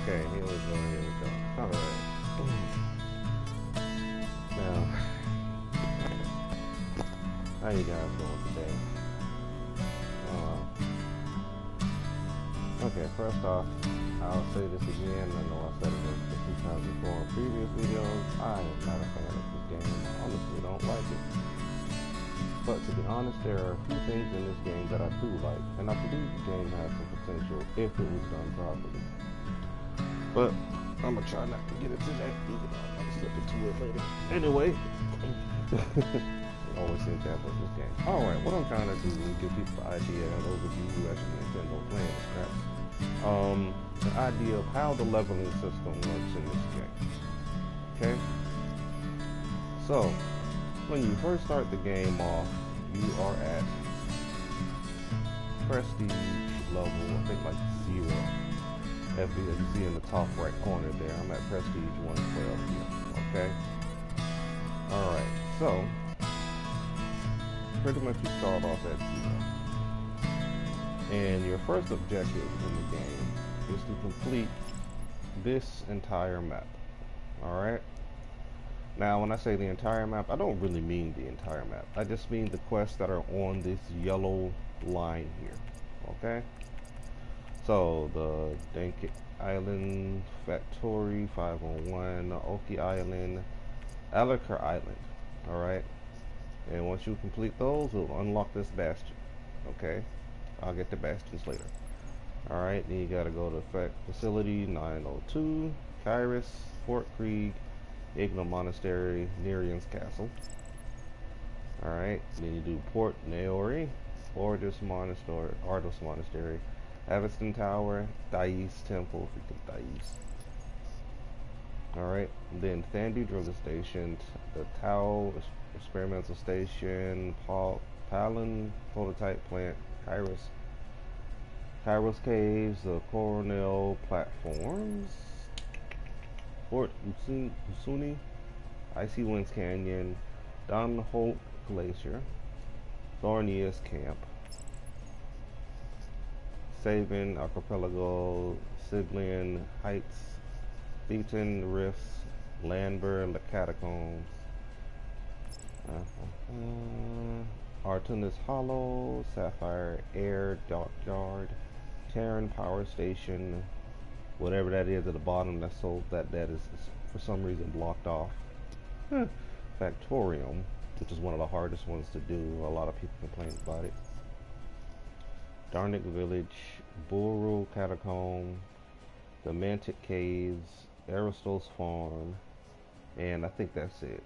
Okay, here we go, here we go. Alright. Now, how you guys doing today? Okay, first off, I'll say this again. I know I said it a few times before in previous videos. I am not a fan of this game. I honestly don't like it. But to be honest, there are a few things in this game that I do like, and I believe the game has some potential if it was done properly. But I'm gonna try not to get into that, even though I might slip into it later. Anyway, always seem to have with this game. Alright, what I'm trying to do is give people the idea, and those of you who actually intend on playing this crap, the idea of how the leveling system works in this game. Okay? So, when you first start the game off, you are at prestige level, I think like 0. As you see in the top right corner there, I'm at prestige 112 here. Okay? Alright, so pretty much you start off at 0. And your first objective in the game is to complete this entire map. Alright? Now, when I say the entire map, I don't really mean the entire map. I just mean the quests that are on this yellow line here. Okay? So, the Dank Island, Factory 501, Oki Island, Aliker Island. Alright? And once you complete those, we'll unlock this bastion. Okay? I'll get the bastions later. Alright, then you gotta go to Facility 902, Kyrus, Fort Krieg, Igna Monastery, Nerian's Castle. Alright, then you do Port Naori, Ardos Monastery, Aveston Tower, Thais Temple, freaking Thais. Alright, then Thandy Drugger Station, the Tau Experimental Station, Palin Prototype Plant, Kairos Caves, the Coronel Platforms, Fort Usuni, Icy Winds Canyon, Don Holt Glacier, Thornius Camp, Sabin Archipelago, Siblian Heights, Beaton Rifts, Landburn, the Catacombs, Artunis Hollow, Sapphire Air Dockyard, Terran Power Station, whatever that is at the bottom, that is for some reason blocked off. Factorium, which is one of the hardest ones to do. A lot of people complain about it. Darnik Village, Buru Catacomb, the Mantic Caves, Aristos Farm, and I think that's it.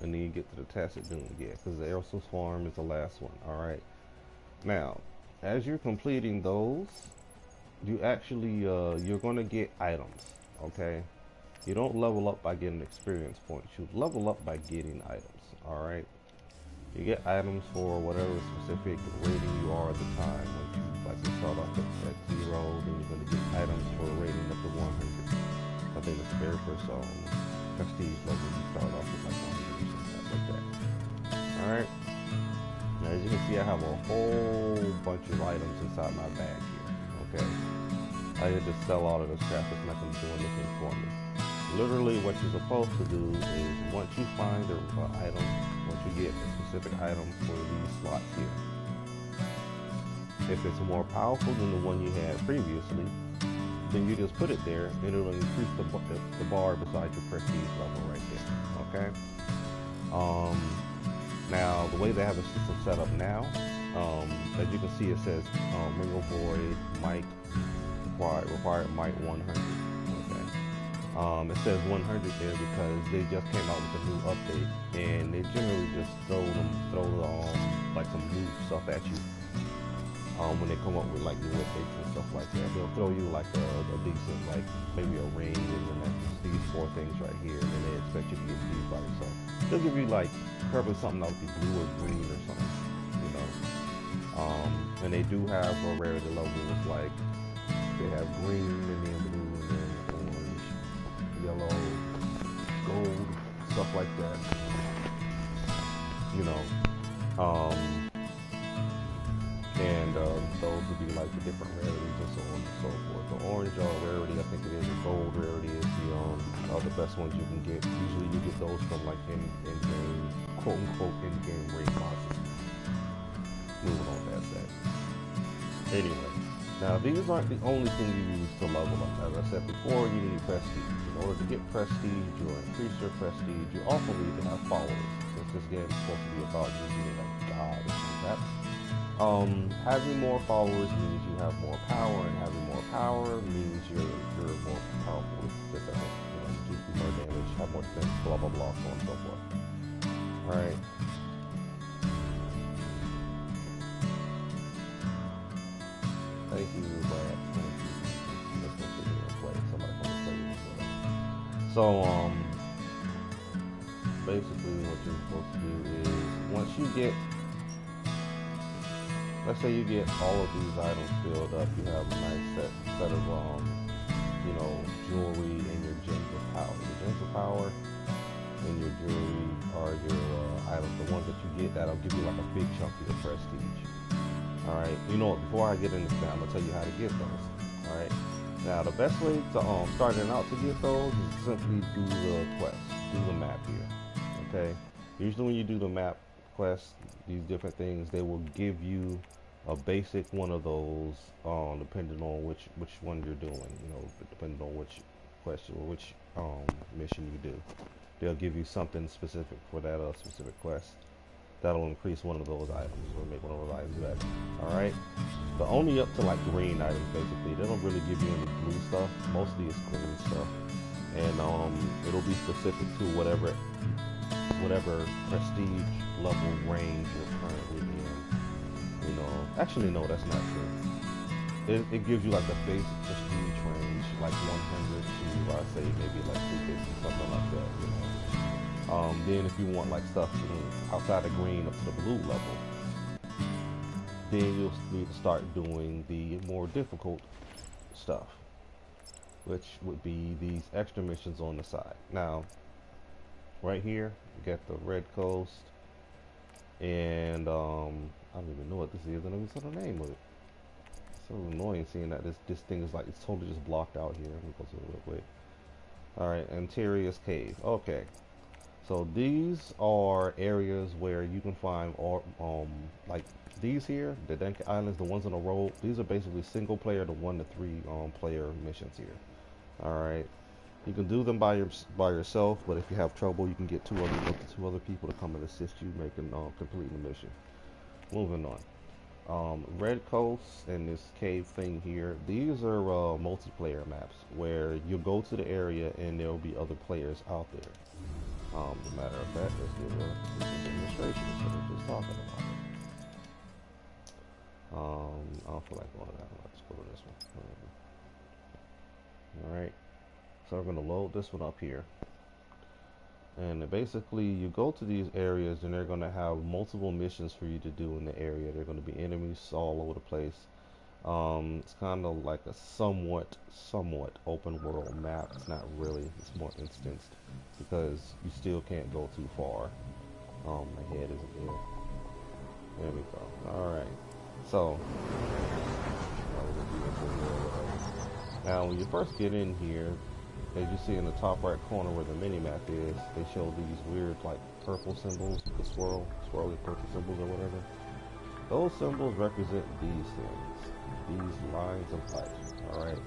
And then you get to the Tacit Dune, yeah, because the Aristos Farm is the last one. Alright. Now, as you're completing those, you actually, you're going to get items, okay? You don't level up by getting experience points. You level up by getting items, alright? You get items for whatever specific rating you are at the time. Once you, like, you start off at 0, then you're going to get items for a rating up to 100. I think it's the very first prestige level. You start off with like 100 or something like that. Alright? Now, as you can see, I have a whole bunch of items inside my bag here. Okay, I had to sell all of this crap. It's not going to do anything for me. Literally, what you're supposed to do is once you find the item, once you get a specific item for these slots here, if it's more powerful than the one you had previously, then you just put it there, and it'll increase the bar beside your prestige level right there. Okay. Now, the way they have the system set up now, as you can see, it says Ring of Void, Might required Might 100. Okay. It says 100 there because they just came out with a new update, and they generally just throw like some new stuff at you. When they come up with like new updates and stuff like that, they'll throw you like a decent, like maybe a ring, and then like these 4 things right here, and they expect you to get these by yourself. They'll give you like probably something that would be blue or green or something, you know. And they do have a rarity levels, like they have green and then blue and then orange, yellow, gold, stuff like that. You know. And those would be like the different rarities and so on and so forth. The orange rarity, I think it is. The gold rarity is the best ones you can get. Usually you get those from like in-game, quote unquote, in-game raid bosses. Moving on past that. Anyway, now these aren't the only thing you use to level up. As I said before, you need prestige. In order to get prestige or increase your prestige, you also need to have followers. Since this game is supposed to be about you being a god and that. Having more followers means you have more power, and having more power means you're more powerful. Just as do more damage, have more defense, blah blah blah, so on and so forth. All right. Thank you, Brad. Thank you. Let's go sit here and play. Somebody come and play with us. So basically, what you're supposed to do is once you get. Let's say you get all of these items filled up, you have a nice set of, jewelry and your gems of power. Your gems of power and your jewelry are your items, the ones that you get that'll give you like a big chunk of your prestige. Alright, you know what, before I get into that, I'm going to tell you how to get those. Alright, now the best way to, starting out to get those is simply do the quest, do the map here. Okay, usually when you do the map quest, these different things, they will give you a basic one of those, depending on which one you're doing. Depending on which question or which mission you do, they'll give you something specific for that specific quest that'll increase one of those items or make one of those items better. All right, but only up to like green items basically. They don't really give you any blue stuff. Mostly it's green stuff, and it'll be specific to whatever prestige level range you're currently in. Actually no, that's not true. It gives you like a basic prestige range, like 100 to I say maybe like 250, something like that. Then if you want like stuff outside of green up to the blue level, then you'll need to start doing the more difficult stuff, which would be these extra missions on the side. Now, right here, you got the red coast, and I don't even know what this is. I don't even know the name of it. It's so annoying seeing that this thing is like it's totally just blocked out here. Let me go to it real quick. All right, Interior's Cave. Okay, so these are areas where you can find like these here, the Dank Islands, the ones on the road. These are basically single player to 1 to 3 player missions here. All right. You can do them by yourself, but if you have trouble, you can get up to two other people to come and assist you making completing the mission. Moving on. Red Coast and this cave thing here. These are multiplayer maps where you go to the area and there will be other players out there. As a matter of fact, let's get a demonstration instead of just talking about it. I don't feel like going to that one. Let's go to this one. All right. So we're going to load this one up here, and basically you go to these areas and they're going to have multiple missions for you to do in the area. They're going to be enemies all over the place. It's kind of like a somewhat open world map. It's not really, it's more instanced because you still can't go too far. My head isn't there. There we go. Alright, so now when you first get in here, as you see in the top right corner where the mini-map is, they show these weird like purple symbols, the swirly purple symbols or whatever. Those symbols represent these things, these lines of light. Alright,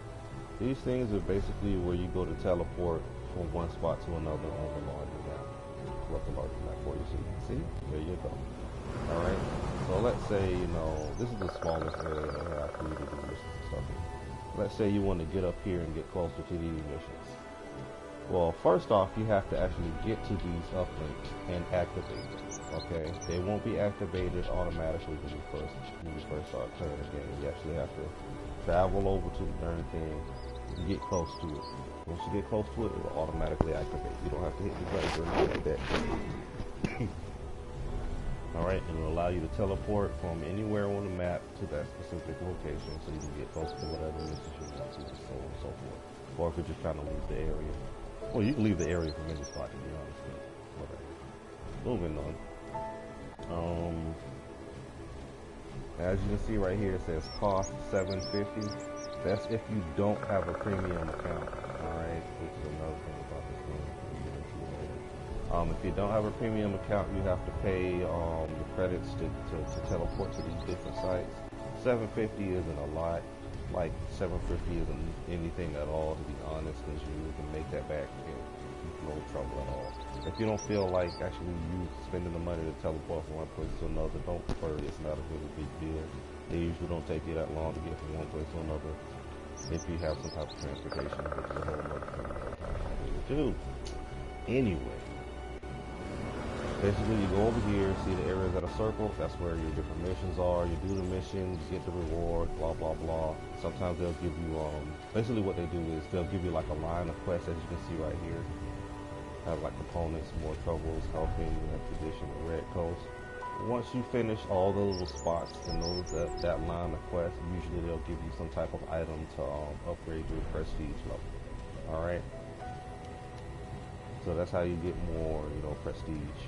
these things are basically where you go to teleport from one spot to another on the larger map. What the larger map for you, so you can see, there you go. Alright, so let's say, this is the smallest area I have for you to do missions and stuff in. Let's say you want to get up here and get closer to these missions. Well, first off, you have to actually get to these uplinks and activate them. Okay, they won't be activated automatically when you first start playing the game. You actually have to travel over to the darn thing and get close to it. Once you get close to it, it will automatically activate. You don't have to hit the button or anything like that. Alright, and it'll allow you to teleport from anywhere on the map to that specific location so you can get close to whatever missions you want to, and so on and so forth. Or if you're just trying to leave the area. Well, you can leave the area from any spot, to be honest, but whatever. Moving on. As you can see right here, it says cost $7.50. That's if you don't have a premium account. Alright, which is another thing about this game. We'll get into it later. If you don't have a premium account, you have to pay the credits to teleport to these different sites. $7.50 isn't a lot. Like $7.50 isn't anything at all, to be honest, because you can make that back in no trouble at all. If you don't feel like actually you spending the money to teleport from one place to another, don't worry, it's not a really big deal. They usually don't take you that long to get from one place to another. If you have some type of transportation, which is a whole other thing to do. Anyway, basically you go over here, see the areas that are circled, that's where your different missions are. You do the mission, you get the reward, blah blah blah. Sometimes they'll give you, basically what they do is they'll give you like a line of quests, as you can see right here. Have like components, more troubles, helping, expedition, red coast. Once you finish all those little spots and that line of quests, usually they'll give you some type of item to upgrade your prestige level. Alright? So that's how you get more, prestige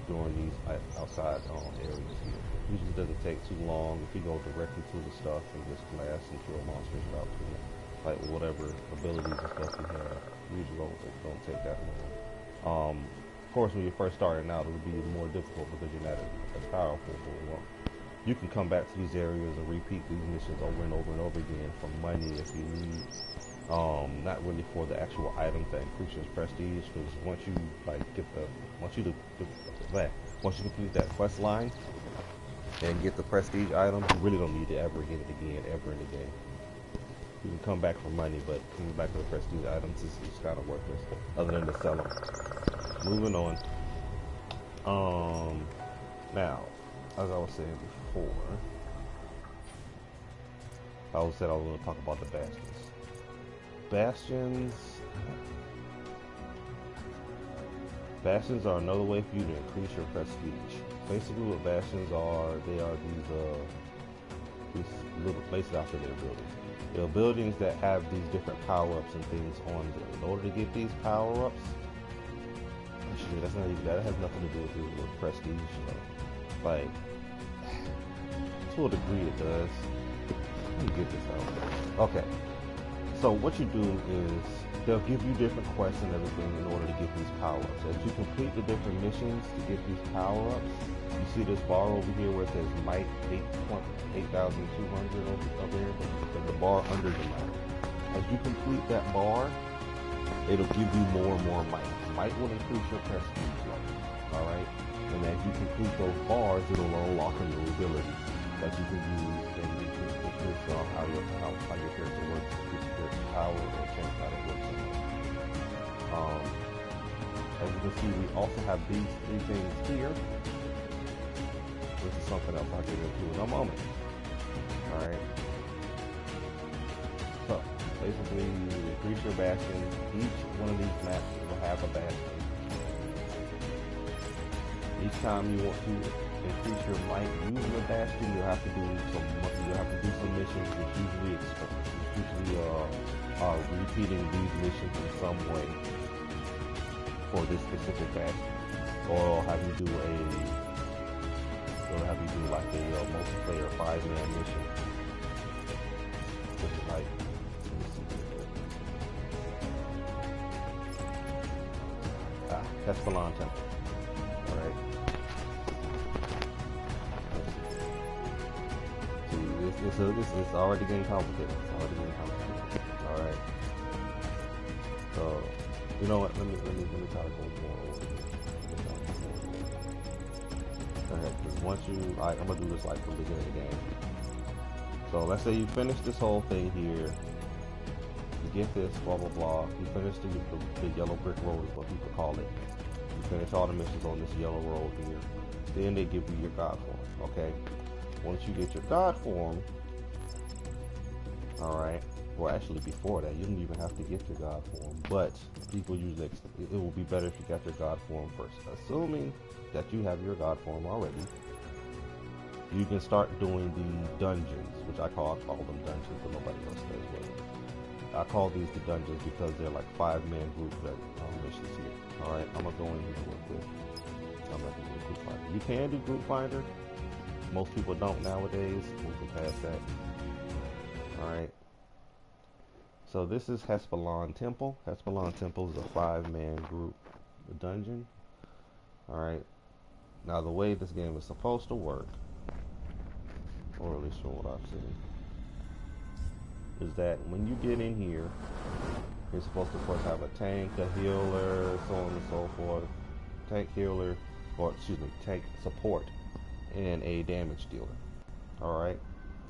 during these outside areas here. Usually doesn't take too long if you go directly to the stuff and just blast and kill monsters out to it. Like whatever abilities and stuff you have. Usually don't take that long. Of course, when you're first starting out, it'll be more difficult because you're not as powerful. But you can come back to these areas and repeat these missions over and over and over again for money if you need. Not really for the actual items that increase your prestige, because once you once you complete that quest line and get the prestige items, you really don't need to ever get it again ever in the game. You can come back for money, but coming back to the prestige items is kind of worthless, other than to sell them. Moving on. Now, as I was saying before, I was going to talk about the bastions. Bastions are another way for you to increase your prestige. Basically, what bastions are, they are these little places after their buildings. There are buildings that have these different power-ups and things on them. In order to get these power-ups, actually, that has nothing to do with prestige. Like, to a degree it does. Let me get this out. Okay. So what you do is, they'll give you different quests and everything in order to get these power-ups. As you complete the different missions to get these power-ups, you see this bar over here where it says Might 8,200 over there, the bar under the might. As you complete that bar, it'll give you more and more might. Might will increase your prestige level, alright? And as you complete those bars, it'll unlock a new ability that you can use and increase how your character works, increase your character power, or change how it works. As you can see, we also have these three things here. This is something else I'll get into in a moment. Alright. So, basically, you increase your bastion. Each one of these maps will have a bastion. Each time you want to increase your might using a bastion, you'll have to do some missions, which usually are repeating these missions in some way for this specific bastion. Or have you do like a multiplayer 5-man mission. Which is like, let me see here. Castellan Temple. Alright. See, this is already getting complicated. Alright. So, you know what? Let me try to go more over here. Because once I'm gonna do this like from the beginning of the game. So let's say you finish this whole thing here. You get this, blah blah blah. You finish the yellow brick road is what people call it. You finish all the missions on this yellow road here. Then they give you your god form. Okay. Once you get your god form, all right. Well, actually, before that, you don't even have to get your god form. But people usually, it will be better if you got your god form first. Assuming that you have your god form already, you can start doing the dungeons, which I call them dungeons, but nobody else does. But I call these the dungeons because they're like 5-man group missions here. All right, I'm gonna go in here with this. I'm not gonna do group finder. You can do group finder, Most people don't nowadays. Moving past that. Alright. So this is Hespelon Temple. Hespelon Temple is a 5-man group dungeon. Alright. Now the way this game is supposed to work, or at least from what I've seen, is that when you get in here, you're supposed to first have a tank, a healer, so on and so forth. Tank, healer, or excuse me, tank support, and a damage dealer. Alright?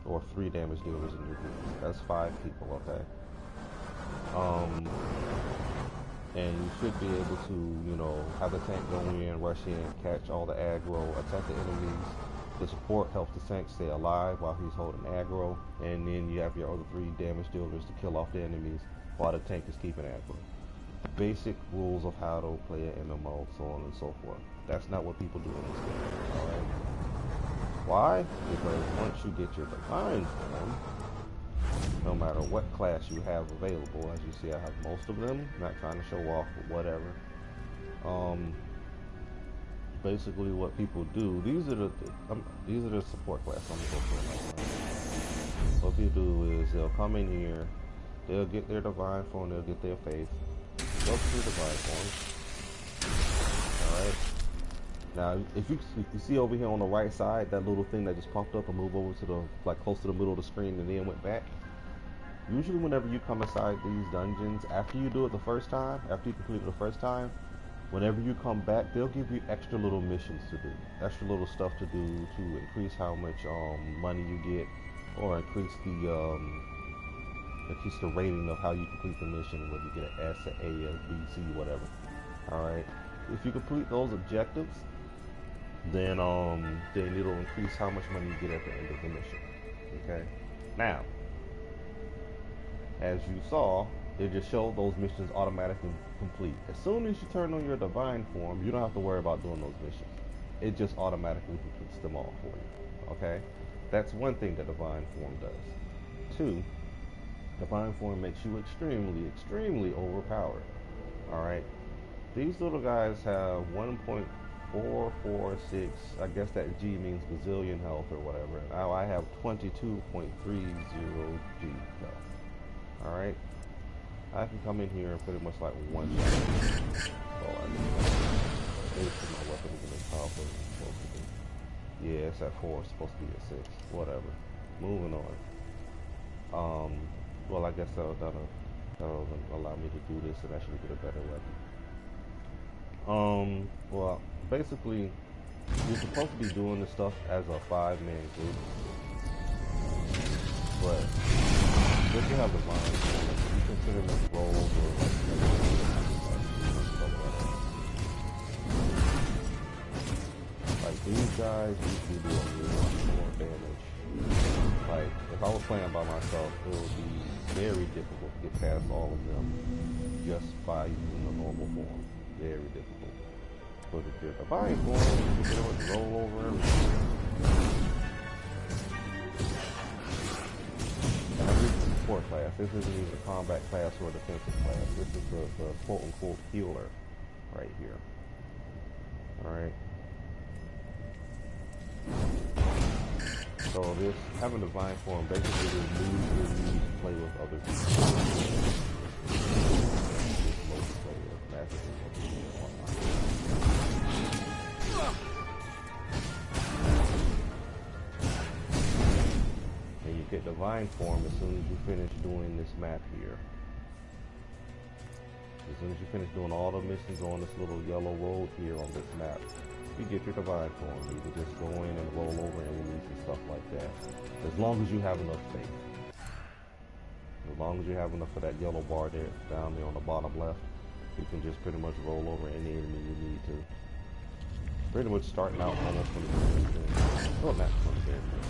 Or 3 damage dealers in your group. That's 5 people, okay? And you should be able to, you know, have the tank go in, rush in, catch all the aggro, attack the enemies. The support helps the tank stay alive while he's holding aggro, and then you have your other 3 damage dealers to kill off the enemies while the tank is keeping aggro. Basic rules of how to play an MMO, so on and so forth. That's not what people do in this game, alright? Why? Because once you get your divine form, no matter what class you have available, as you see I have most of them, not trying to show off, but whatever. Basically what people do, these are the support class. I'm gonna go for it right now. What people do is they'll come in here, they'll get their divine form, they'll get their faith, go through divine form. Alright. Now, if you see over here on the right side, that little thing that just popped up and moved over to the, like, close to the middle of the screen and then went back. Usually whenever you come inside these dungeons, after you do it the first time, after you complete it the first time, whenever you come back, they'll give you extra little missions to do, extra little stuff to do to increase how much money you get, or increase the rating of how you complete the mission, whether you get an S, an A, a B, C, whatever. Alright. If you complete those objectives, then it'll increase how much money you get at the end of the mission. Okay? Now, as you saw, it just showed those missions automatically complete. As soon as you turn on your divine form, you don't have to worry about doing those missions. It just automatically completes them all for you. Okay? That's one thing that divine form does. 2, divine form makes you extremely, extremely overpowered. Alright? These little guys have 1.446, I guess that G means gazillion health or whatever. Now I have 22.30 G health. Alright? I can come in here and pretty much like one shot. Oh, I need my weapon isn't as powerful as it's supposed to be. Yeah, it's at 4, it's supposed to be at 6. Whatever. Moving on. Well, I guess that'll allow me to do this and actually get a better weapon. Well, basically, you're supposed to be doing this stuff as a 5-man group, but if you have the mind, you can put in a roll or like these guys usually do a lot more damage. Like, if I was playing by myself, it would be very difficult to get past all of them just by using the normal form. Very difficult. But if you're divine form, you can always roll over everything. And I'm using the support class. This isn't even a combat class or a defensive class. This is the quote-unquote healer right here. Alright. So this, having divine form basically removes your need to play with other people. And you get divine form as soon as you finish doing this map here. As soon as you finish doing all the missions on this little yellow road here on this map, you get your divine form. You can just go in and roll over enemies and stuff like that. As long as you have enough faith. As long as you have enough of that yellow bar there, down there on the bottom left, you can just pretty much roll over any enemy you need to. Pretty much starting out almost from the beginning. Well, not from the very beginning.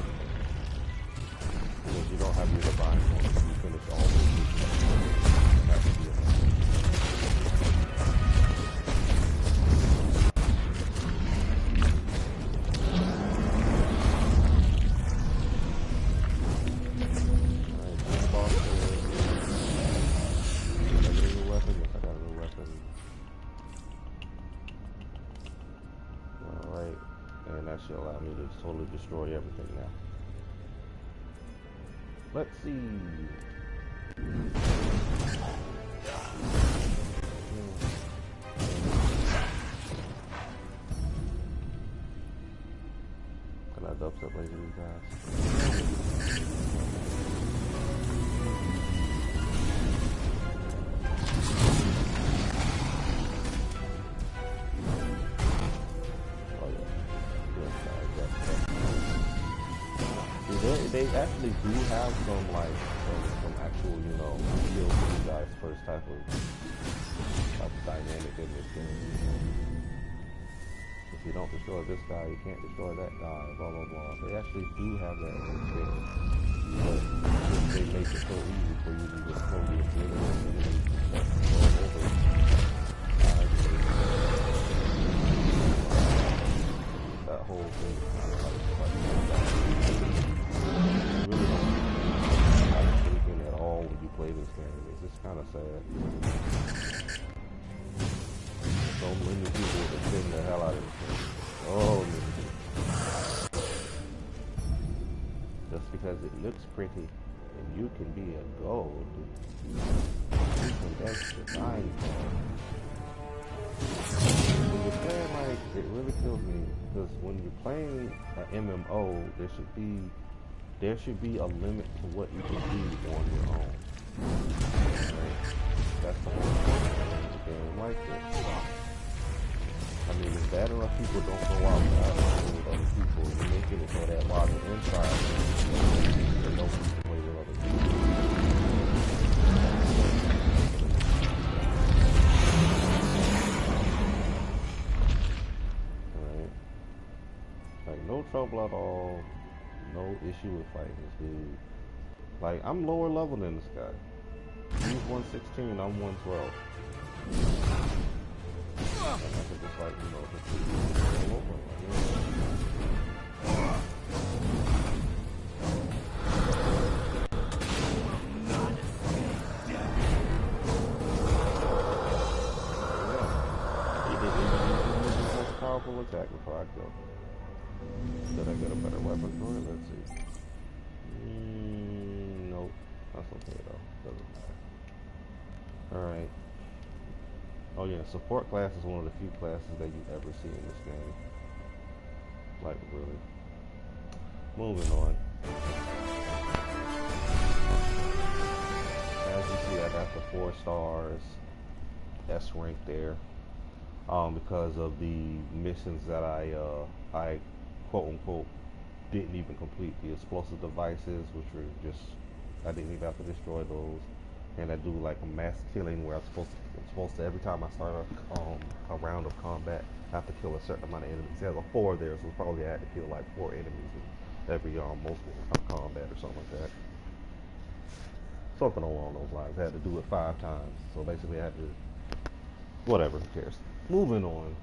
Because you don't have your divine form, you finish all the missions. That would be enough. and that should allow me to just totally destroy everything now. Let's see. Can I dubstep laser these guys? They actually do have some like some actual, you know, skill for you guys first type of dynamic in this game. If you don't destroy this guy, you can't destroy that guy, blah blah blah. They actually do have that in this game. But they make it so easy for you to just totally obliterate that whole thing is kind of like at all when you play this game. It's just kind of sad. So many people are defending the hell out of this game. Oh, just because it looks pretty and you can be a gold, that's the fine part. When you're playing, like, it really kills me because when you're playing an MMO, there should be a limit to what you can do on your own. Right? That's the whole point of the game like this. I mean, if bad enough people don't go out with other people, you're making it so that while you're inside, there's no one to play with other people. Right? Like, no trouble at all. No issue with fighting this dude. Like, I'm lower level than this guy. He's 116, I'm 112. And I could just, like, you know, just go over He didn't even use his most powerful attack before I killed him. Did I get a better weapon for it? Let's see. Nope. That's okay though. Doesn't matter. Alright. Oh yeah, support class is one of the few classes that you ever see in this game. Like, really. Moving on. As you see, I got the 4 stars S rank there. Because of the missions that I quote unquote didn't even complete. The explosive devices, which were just, I didn't even have to destroy those. And I do like a mass killing where I'm supposed to every time I start a round of combat, I have to kill a certain amount of enemies. There's a 4 there, so probably I had to kill like 4 enemies in every multiple combat or something like that. Something along those lines. I had to do it 5 times. So basically I had to, whatever, who cares. Moving on.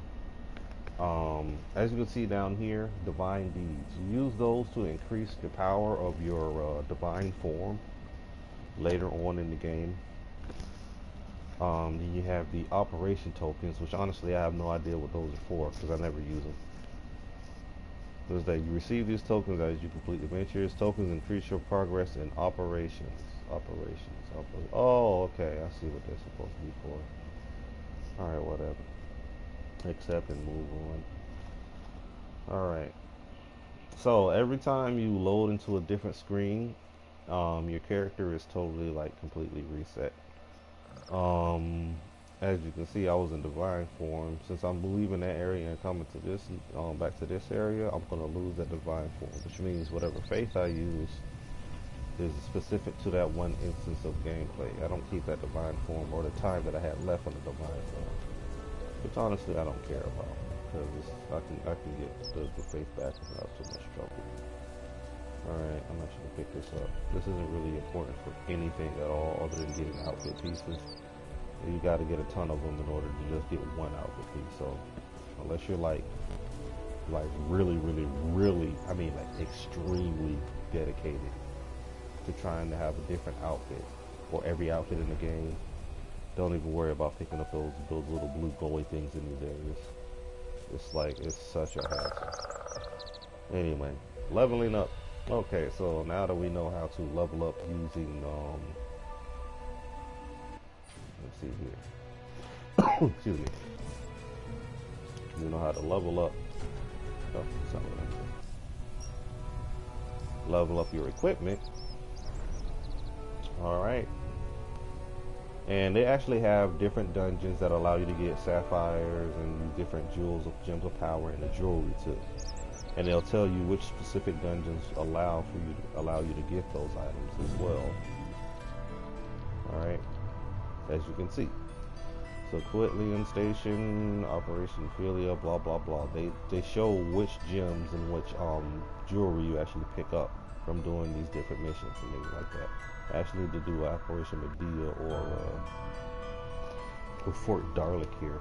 As you can see down here, divine deeds. You use those to increase the power of your divine form later on in the game. Then you have the operation tokens, which honestly I have no idea what those are for because I never use them. There's that you receive these tokens as you complete adventures. Tokens increase your progress in operations. Oh, okay. I see what they're supposed to be for. Alright, whatever. Accept and move on. Alright. So every time you load into a different screen, your character is totally like completely reset. As you can see, I was in divine form. Since I'm leaving that area and coming to this, back to this area, I'm gonna lose that divine form, which means whatever faith I use is specific to that one instance of gameplay. I don't keep that divine form or the time that I had left on the divine form, which honestly I don't care about because I can get the faith back without too much trouble. Alright, I'm actually gonna pick this up. This isn't really important for anything at all other than getting outfit pieces. You gotta get a ton of them in order to just get one outfit piece. So unless you're like really, I mean like extremely dedicated to trying to have a different outfit for every outfit in the game, don't even worry about picking up those little blue glowy things in these areas. It's like, it's such a hassle. Anyway, leveling up. Okay, so now that we know how to level up using, let's see here. Excuse me. You know how to level up. Oh, sorry, level up your equipment. All right. And they actually have different dungeons that allow you to get sapphires and different jewels of gems of power and the jewelry too. And they'll tell you which specific dungeons allow you to get those items as well. All right, as you can see. So Quitlian Station, Operation Philia, blah blah blah. They show which gems and which jewelry you actually pick up from doing these different missions and things like that. I actually need to do Operation Medea or Fort Darlic here,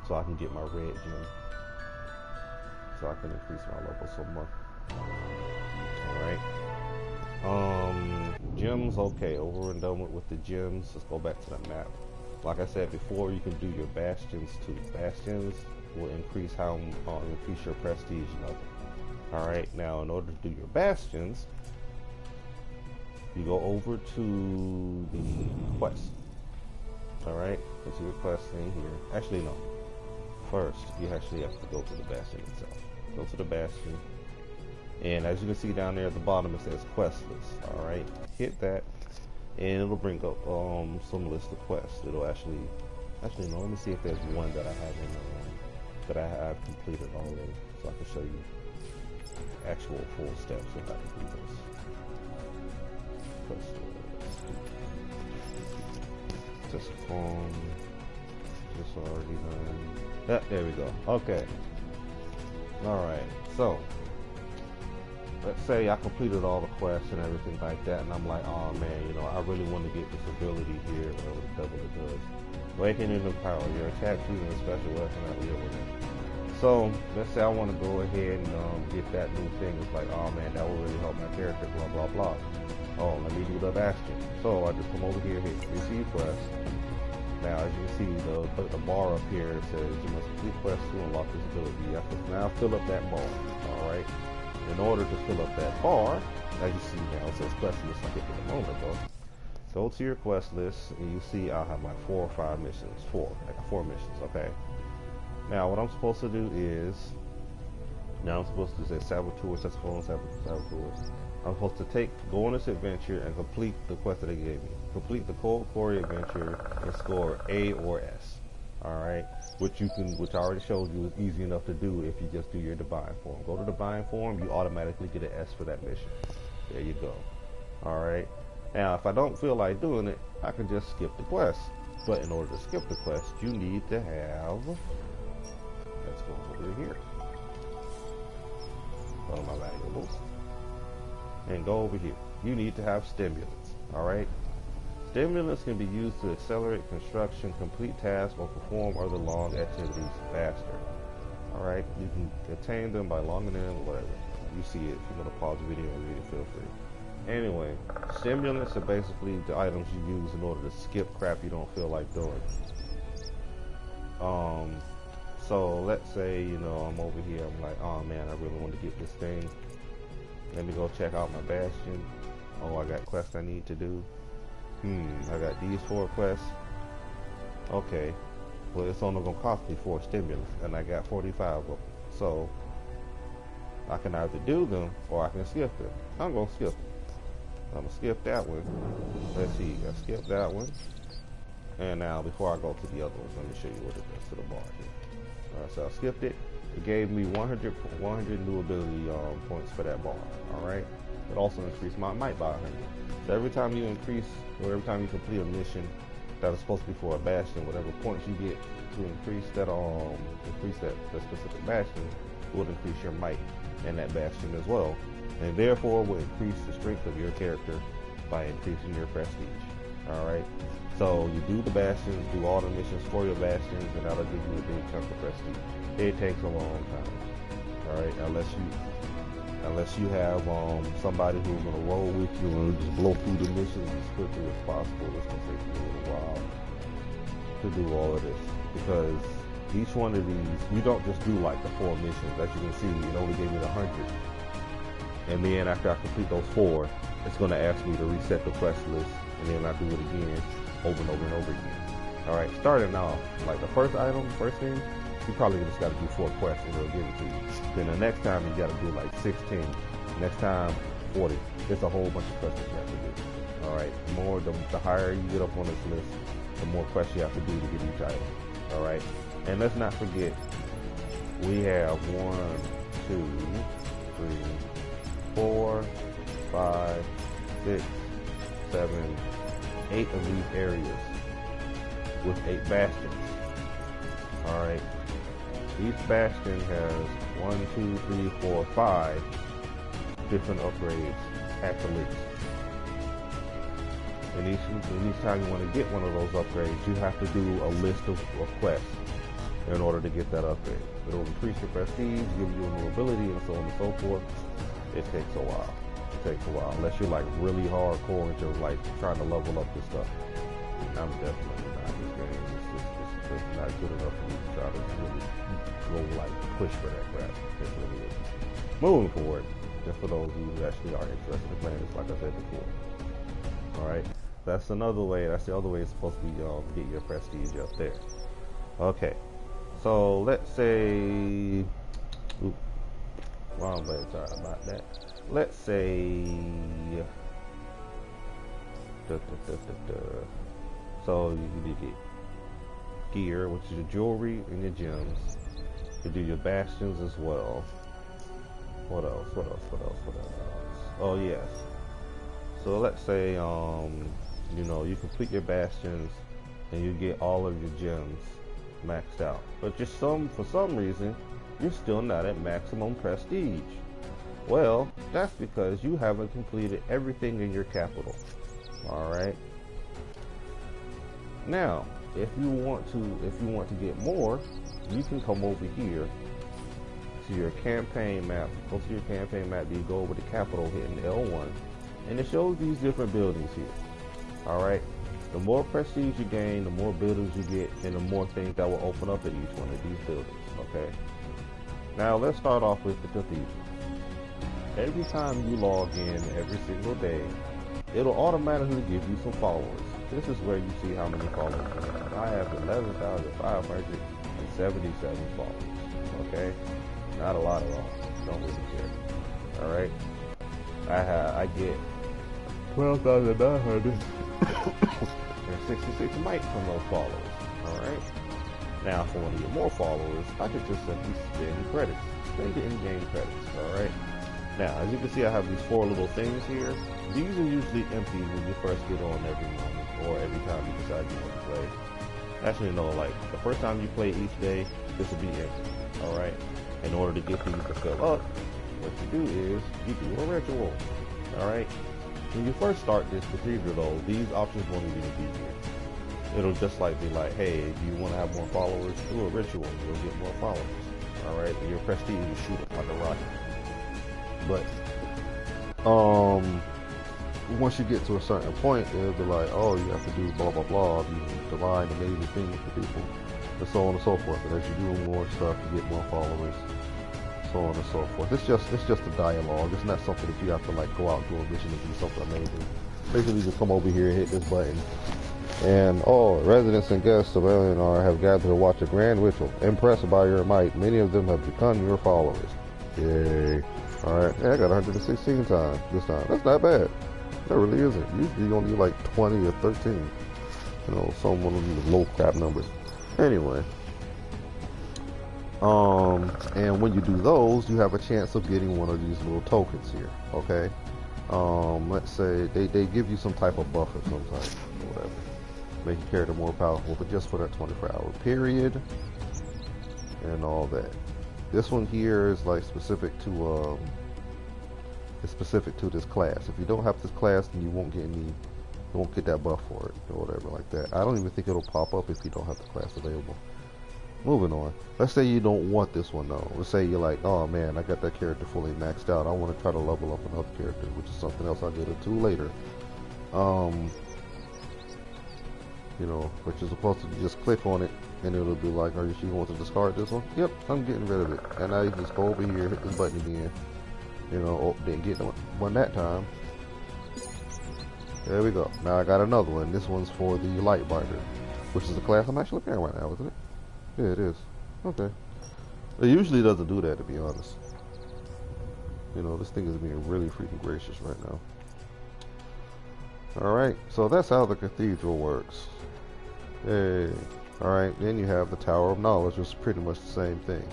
so I can get my red gem, so I can increase my level some more. All right. Gems. Okay, over and done with the gems. Let's go back to the map. Like I said before, you can do your bastions too. Bastions will increase your prestige level. All right. Now, in order to do your bastions, you go over to the quest. All right. Go to your quest thing here. Actually, no. First, you actually have to go to the bastion itself. Go to the bastion, and as you can see down there at the bottom, it says quest list. All right. Hit that. And it'll bring up some list of quests. It'll actually no. Let me see if there's one that I haven't that I have completed already, so I can show you actual full steps of how to do this. Quest list. Just already done. Yeah, there we go. Okay. All right. So. Let's say I completed all the quests and everything like that, and I'm like, oh man, you know, I really want to get this ability here, or double it does. Awakening the power, your attack using a special weapon that we over there. So, let's say I want to go ahead and get that new thing. It's like, oh man, that will really help my character, blah, blah, blah. Oh, let me do the bastion. So, I just come over here, hit receive quest. Now, as you can see, the bar up here says you must complete quest to unlock this ability. You have to now fill up that bar, all right? In order to fill up that bar, as you see now, it says quest list I hit it a moment ago. Go to your quest list, and you see I'll have like 4 or 5 missions. I got 4 missions, okay? Now, what I'm supposed to do is, now I'm supposed to say saboteurs, that's phone saboteurs. I'm supposed to go on this adventure and complete the quest that they gave me. Complete the Cold Quarry adventure and score A or S. Alright, which I already showed you is easy enough to do if you just do your divine form. Go to divine form, you automatically get an S for that mission. There you go. Alright, now if I don't feel like doing it, I can just skip the quest. But in order to skip the quest, you need to have, let's go over here, go to my valuables, and go over here. You need to have stimulants. Alright. Stimulants can be used to accelerate construction, complete tasks, or perform other long activities faster. Alright, you can attain them by logging in or whatever. You see it. If you want to pause the video and read it, feel free. Anyway, stimulants are basically the items you use in order to skip crap you don't feel like doing. So let's say, you know, I'm over here, I'm like, oh man, I really want to get this thing. Let me go check out my bastion. Oh, I got quests I need to do. I got these 4 quests. Okay. Well, it's only gonna cost me 4 stimulants, and I got 45 of them. So I can either do them or I can skip them. I'm gonna skip them. I'm gonna skip that one. Let's see. I skipped that one. And now, before I go to the other ones, let me show you what it does to the bar here. Alright, so I skipped it. It gave me 100 new ability points for that bar. Alright. It also increased my might by 100. So every time you increase, or every time you complete a mission that is supposed to be for a bastion, whatever points you get to increase that specific bastion will increase your might in that bastion as well, and therefore will increase the strength of your character by increasing your prestige. All right. So you do the bastions, do all the missions for your bastions, and that'll give you a big chunk of prestige. It takes a long time. All right, unless you have somebody who's gonna roll with you and just blow through the missions as quickly as possible. It's gonna take you a little while to do all of this, because each one of these, you don't just do like the 4 missions. As you can see, it only gave me the 100. And then after I complete those 4, it's going to ask me to reset the quest list, and then I do it again, over and over and over again. All right, starting off, like the first item, first thing, you probably just got to do 4 quests and it'll give it to you. Then the next time you got to do like 16. Next time, 40. It's a whole bunch of quests you have to do. All right, the higher you get up on this list, the more quests you have to do to get each item. All right, and let's not forget, we have 1, 2, 3, 4, 5, 6, 7, 8 of these areas with 8 bastions. All right, each bastion has 1, 2, 3, 4, 5 different upgrades at the least. And each time you want to get one of those upgrades, you have to do a list of quests in order to get that upgrade. It'll increase your prestige, give you a new ability, and so on and so forth. It takes a while. Unless you're like really hardcore and you're like trying to level up this stuff. I'm definitely not. This game it's just not good enough for me to try to really go like push for that crap. It really isn't. Moving forward, just for those of you who actually are interested in playing this, like I said before. Alright, that's another way. That's the other way it's supposed to be get your prestige up there. Okay, so let's say, wrong button, sorry about that. Let's say, so you get gear, which is your jewelry and your gems. You do your bastions as well. What else? Oh yes. So let's say you know, you complete your bastions and you get all of your gems maxed out. But just for some reason, you're still not at maximum prestige. Well, that's because you haven't completed everything in your capital. Alright. Now, if you want to get more, you can come over here to your campaign map. Go to your campaign map, you go over the capital hitting L1, and it shows these different buildings here. Alright. The more prestige you gain, the more buildings you get, and the more things that will open up at each one of these buildings. Okay. Now let's start off with the cathedral. Every time you log in every single day, it'll automatically give you some followers. This is where you see how many followers you have. I have 11,577 followers. Okay? Not a lot at all. Don't really care. Alright? I get 12,966 mics from those followers. Alright? Now, if I want to get more followers, I could just simply spend credits. Spend the in-game credits. Alright? Now, as you can see, I have these 4 little things here. These are usually empty when you first get on every moment, or every time you decide you want to play. Actually, no, like, the first time you play each day, this will be empty, alright? In order to get these to fill up, what you do is, you do a ritual, alright? When you first start this cathedral, though, these options won't even be here. It'll just like be like, hey, if you want to have more followers, do a ritual, you'll get more followers, alright? And your prestige will shoot up like a rocket. But once you get to a certain point, it'll be like, oh, you have to do blah blah blah, these divine amazing things for people, and so on and so forth. And as you do more stuff, you get more followers, so on and so forth. It's just a dialogue. It's not something that you have to like go out and do a mission and do something amazing. Basically, just come over here, hit this button, and residents and guests of Eleanor have gathered to watch a grand ritual. Impressed by your might, many of them have become your followers. Yay! Alright, yeah, I got 116 times this time. That's not bad. That really isn't. Usually you only like 20 or 13. You know, some of them low crap numbers. Anyway. And when you do those, you have a chance of getting one of these little tokens here. Okay? Let's say they give you some type of buff of some type or whatever. Make your character more powerful, but just for that 24-hour period and all that. This one here is like specific to this class. If you don't have this class, then you won't get that buff for it or whatever like that. I don't even think it'll pop up if you don't have the class available. Moving on. Let's say you don't want this one though. Let's say you're like, oh man, I got that character fully maxed out. I want to try to level up another character, which is something else I'll get into later. You know, but you're supposed to just click on it and it'll be like, are you sure you want to discard this one? Yep, I'm getting rid of it. And now you can just go over here, hit this button again. You know, oh, didn't get one that time. There we go. Now I got another one. This one's for the light binder, which is the class I'm actually playing right now, isn't it? Yeah, it is. Okay. It usually doesn't do that, to be honest. You know, this thing is being really freaking gracious right now. Alright, so that's how the cathedral works. Hey. Alright, then you have the Tower of Knowledge, which is pretty much the same thing.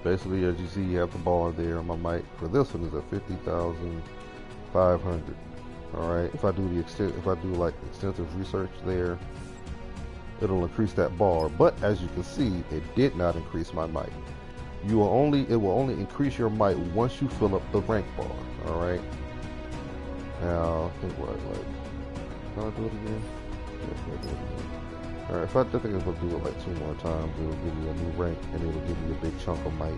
Basically, as you see, you have the bar there. My mic for this one is at 50,500. Alright, if I do like extensive research there, it'll increase that bar. But as you can see, it did not increase my mic. It will only increase your mic once you fill up the rank bar. Alright. Now, I think what, like, can I do it again? Alright, if I think I'm gonna do it like 2 more times, it'll give me a new rank and it'll give me a big chunk of mic.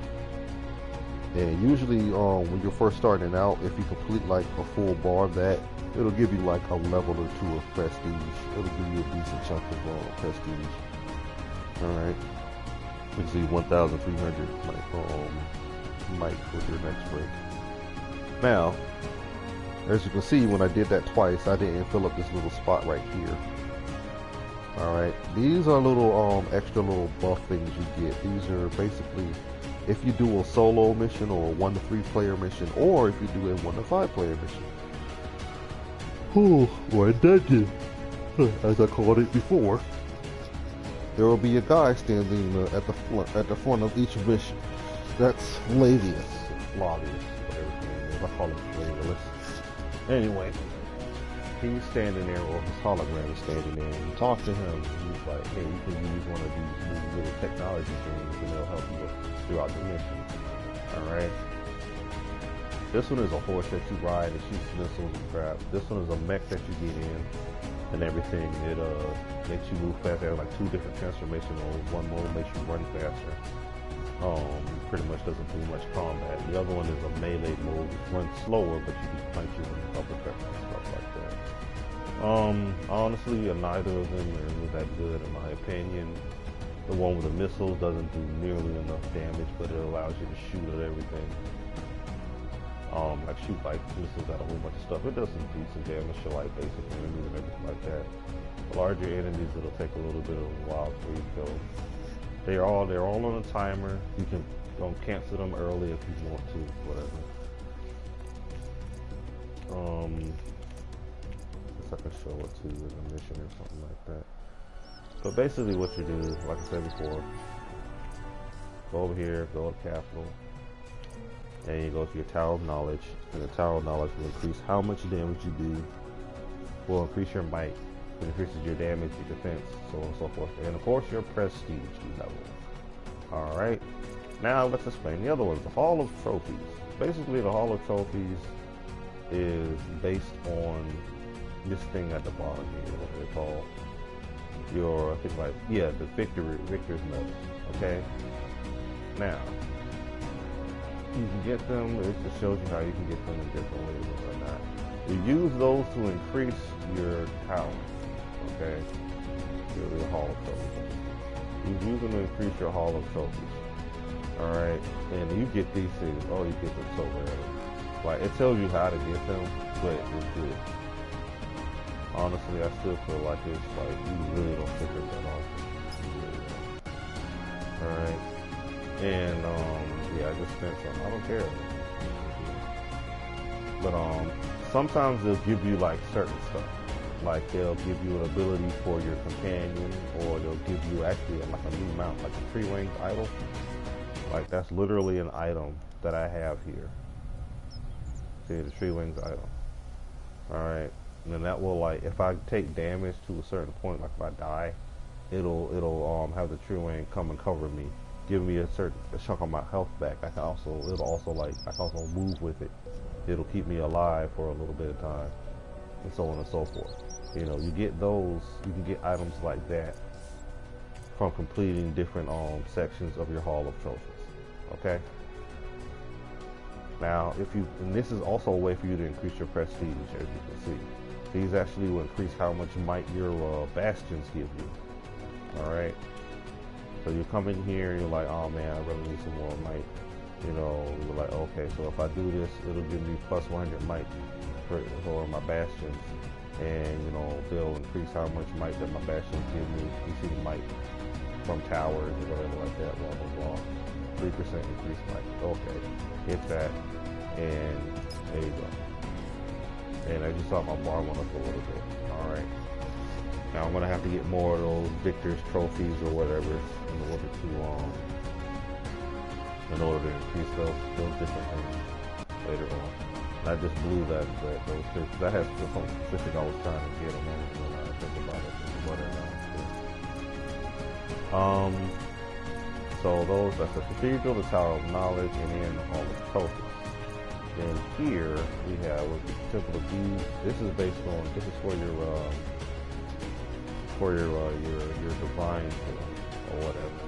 And usually, when you're first starting out, if you complete like a full bar of that, it'll give you like a level or 2 of prestige. It'll give you a decent chunk of prestige. Alright. You can see 1,300 mic with your next break. Now, as you can see, when I did that twice, I didn't fill up this little spot right here. Alright, these are little extra little buff things you get. These are basically if you do a solo mission or a 1 to 3 player mission, or if you do a 1 to 5 player mission. Or a dungeon, as I called it before. There will be a guy standing at the front of each mission. That's Lavius, whatever his name is. I call him Lavius. Anyway, he's standing there, or his hologram is standing there, and you talk to him, and he's like, hey, you can use one of these little technology things, and they'll help you throughout the mission. Alright? This one is a horse that you ride and shoots missiles and crap. This one is a mech that you get in, and everything. It makes you move faster. There are like 2 different transformation modes. One mode makes you run faster. Pretty much doesn't do much combat. The other one is a melee mode, which runs slower, but you do punches and uppercuts and stuff like that. Honestly, neither of them are that good in my opinion. The one with the missiles doesn't do nearly enough damage, but it allows you to shoot at everything. Like shoot like missiles at a whole bunch of stuff. It does some decent damage to like basic enemies and everything like that. The larger enemies, it'll take a little bit of a while for you to go. They're all on a timer. You can cancel them early if you want to, whatever. I can show it to you in a mission or something like that. But basically what you do, like I said before, go over here, go up capital, and you go to your Tower of Knowledge, and the Tower of Knowledge will increase how much damage you do, will increase your might, it increases your damage, your defense, so on and so forth, and of course your prestige level. Alright, now let's explain the other ones. The Hall of Trophies. Basically the Hall of Trophies is based on this thing at the bottom here, what they call your, I think like, yeah, the victor's medal. Okay, now you can get them. It just shows you how you can get them in different ways and whatnot. You use those to increase your talent. Okay, your Hall of Trophies. You use them to increase your Hall of Trophies. All right, and you get these things. Oh, you get them so rare. Like it tells you how to get them, but it's good. Honestly, I still feel like it's like you really don't pick up that often. Alright. And yeah, I just spent some. I don't care. But sometimes they'll give you like certain stuff. Like they'll give you an ability for your companion, or they'll give you actually like a new mount, like a tree winged idol. Like that's literally an item that I have here. See the tree winged idol. Alright. And then that will, like, if I take damage to a certain point, like if I die, it'll have the tree wing come and cover me, give me a chunk of my health back. It'll also move with it. It'll keep me alive for a little bit of time, and so on and so forth. You know, you get those, you can get items like that from completing different sections of your Hall of Trophies. Okay. Now, and this is also a way for you to increase your prestige, as you can see. These actually will increase how much might your bastions give you. Alright? So you come in here and you're like, oh man, I really need some more might. You know, you're like, okay, so if I do this, it'll give me plus 100 might for my bastions. And, you know, they'll increase how much might that my bastions give me. You see the might from towers or whatever like that, blah, blah, blah. 3% increase might. Okay, hit that, and there you go. And as you saw, my bar went up a little bit. Alright. Now I'm going to have to get more of those victor's trophies or whatever in order to increase those different things later on. And I just blew those things. That has something specific I was trying to get them on when I think about it. So that's the cathedral, the Tower of Knowledge, and then all the trophies. Then here we have the Temple of Views. This is for your divine form or whatever.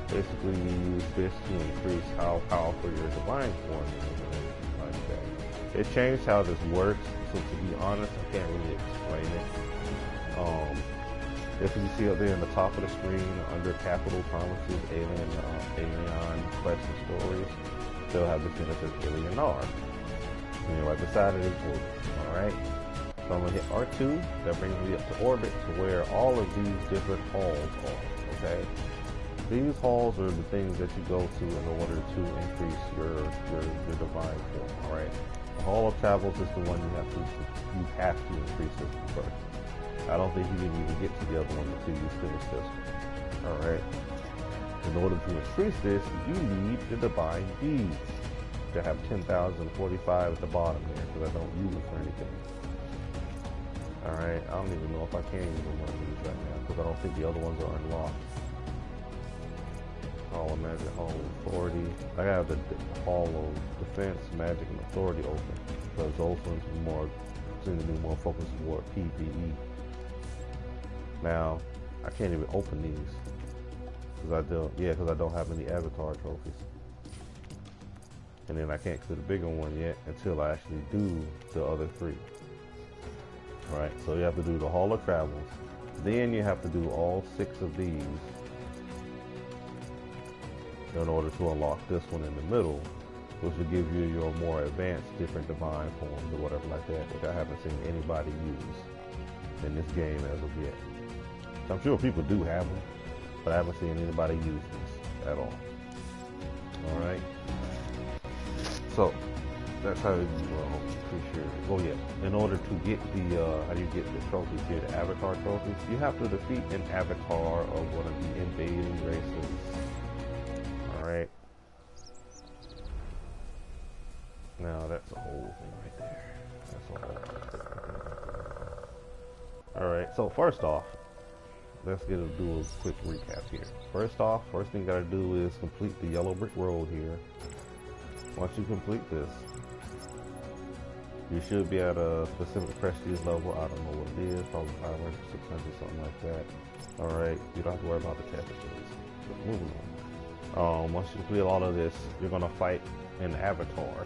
Basically, you use this to increase how powerful your divine form is and everything like that. It changed how this works, so to be honest, I can't really explain it. If you see up there in the top of the screen, under Capital Promises, Alien Quests and Stories, they'll have this thing that says Alienar. And you're right beside it is orbit. Alright? So I'm going to hit R2. That brings me up to orbit to where all of these different halls are. Okay? These halls are the things that you go to in order to increase your divine form. Alright? The Hall of Travels is the one you have to increase it first. I don't think you can even get to the other one until you finish this one. Alright? In order to increase this, you need the Divine Deeds to have 10,045 at the bottom there, because I don't use it for anything. Alright, I don't even know if I can use one of these right now, because I don't think the other ones are unlocked. Hall of Magic, Hall of Authority. I got the Hall of Defense, Magic, and Authority open, because those ones seem to be more focused toward PvE. Now, I can't even open these because I don't have any avatar trophies. And then I can't do the bigger one yet until I actually do the other three. Alright, so you have to do the Hall of Travels. Then you have to do all 6 of these in order to unlock this one in the middle, which will give you your more advanced different divine forms or whatever like that, which I haven't seen anybody use in this game as of yet. I'm sure people do have them, but I haven't seen anybody use this at all. Alright. So, that's how you increase your... Oh yeah, in order to get how do you get the trophies here, the avatar trophies, you have to defeat an avatar of one of the invading races. Alright. Now, that's the whole thing right there. That's the whole thing. Alright, so first off, let's do a quick recap here. First thing you gotta do is complete the yellow brick road here. Once you complete this, you should be at a specific prestige level. I don't know what it is, probably 500, 600, something like that. Alright, you don't have to worry about the tapestries. Moving on. Once you complete all of this, you're gonna fight an avatar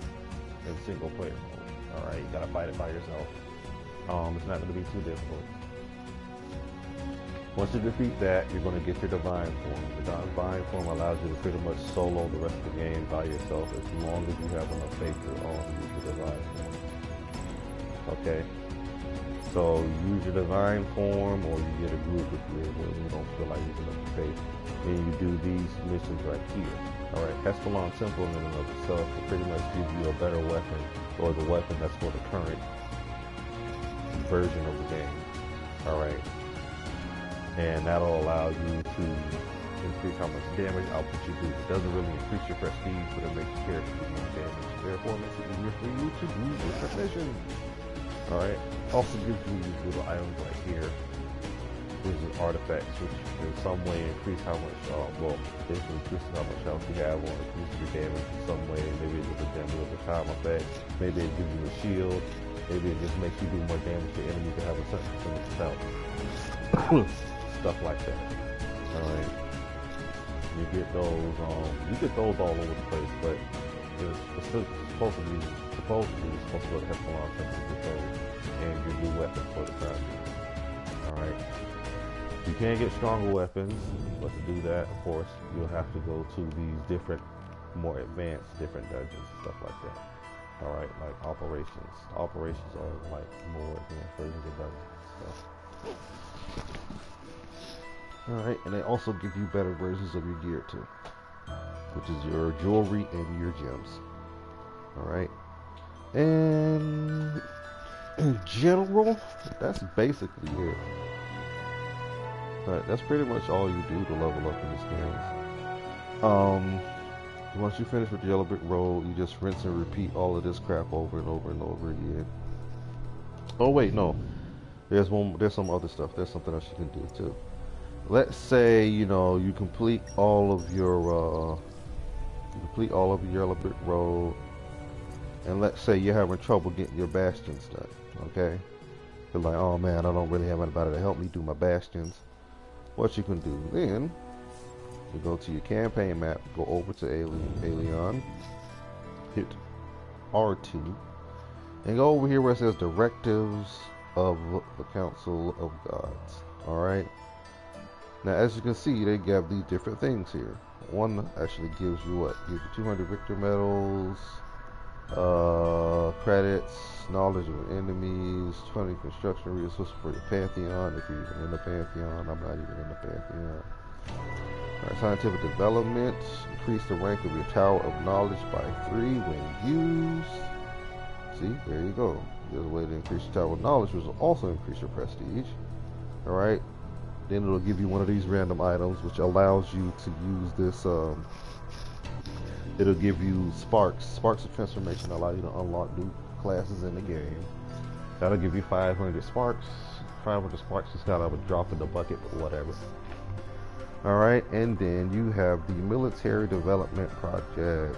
in single player mode. Alright, you gotta fight it by yourself. It's not gonna be too difficult. Once you defeat that, you're going to get your divine form. The divine form allows you to pretty much solo the rest of the game by yourself as long as you have enough faith to use your divine form. Okay? So use your divine form, or you get a group if you don't feel like using enough faith. Then you do these missions right here. Alright, Hesperon Temple in and of itself will pretty much give you a better weapon, or the weapon that's for the current version of the game. Alright. And that'll allow you to increase how much damage output you do. It doesn't really increase your prestige, but it makes your character do more damage. Therefore, it makes it easier for you to do different missions. Alright. Also gives you these little items right here. These are artifacts, which in some way increase how much, basically increases how much health you have, or increases your damage in some way. Maybe it gives a damage over time effect. Maybe it gives you a shield. Maybe it just makes you do more damage to enemies that have a certain percentage of health. Stuff like that. Alright. You get those all over the place, but it's supposed to be supposed to have a lot of things to get those and your new weapon for the time. Alright. You can get stronger weapons, but to do that, of course, you'll have to go to these different, more advanced, different dungeons and stuff like that. All right, like operations. Operations are like more advanced versions of dungeons and stuff. All right, and they also give you better versions of your gear too, which is your jewelry and your gems. All right, and in general, that's basically it. But that's pretty much all you do to level up in this game. Once you finish with the Yellow Brick Road, you just rinse and repeat all of this crap over and over and over again. Oh wait, no. There's some other stuff. There's something else you can do too. Let's say, you know, you complete all of your Yellow Brick Road, and let's say you're having trouble getting your bastions done. Okay? You're like, oh man, I don't really have anybody to help me do my bastions. What you can do then, you go to your campaign map, go over to Alien, hit R2, and go over here where it says Directives of the Council of Gods. Alright? Now as you can see, they have these different things here. One actually gives you what? Gives you 200 victor medals, credits, knowledge of enemies, 20 construction resources for your Pantheon, if you're even in the Pantheon. I'm not even in the Pantheon. Alright, scientific development, increase the rank of your Tower of Knowledge by 3 when used. See, there you go. There's a way to increase your Tower of Knowledge, which will also increase your prestige. Alright, then it'll give you one of these random items, which allows you to use this, it'll give you sparks. Sparks of transformation allow you to unlock new classes in the game. That'll give you 500 sparks. 500 sparks is kind of a drop in the bucket, but whatever. Alright, and then you have the military development project,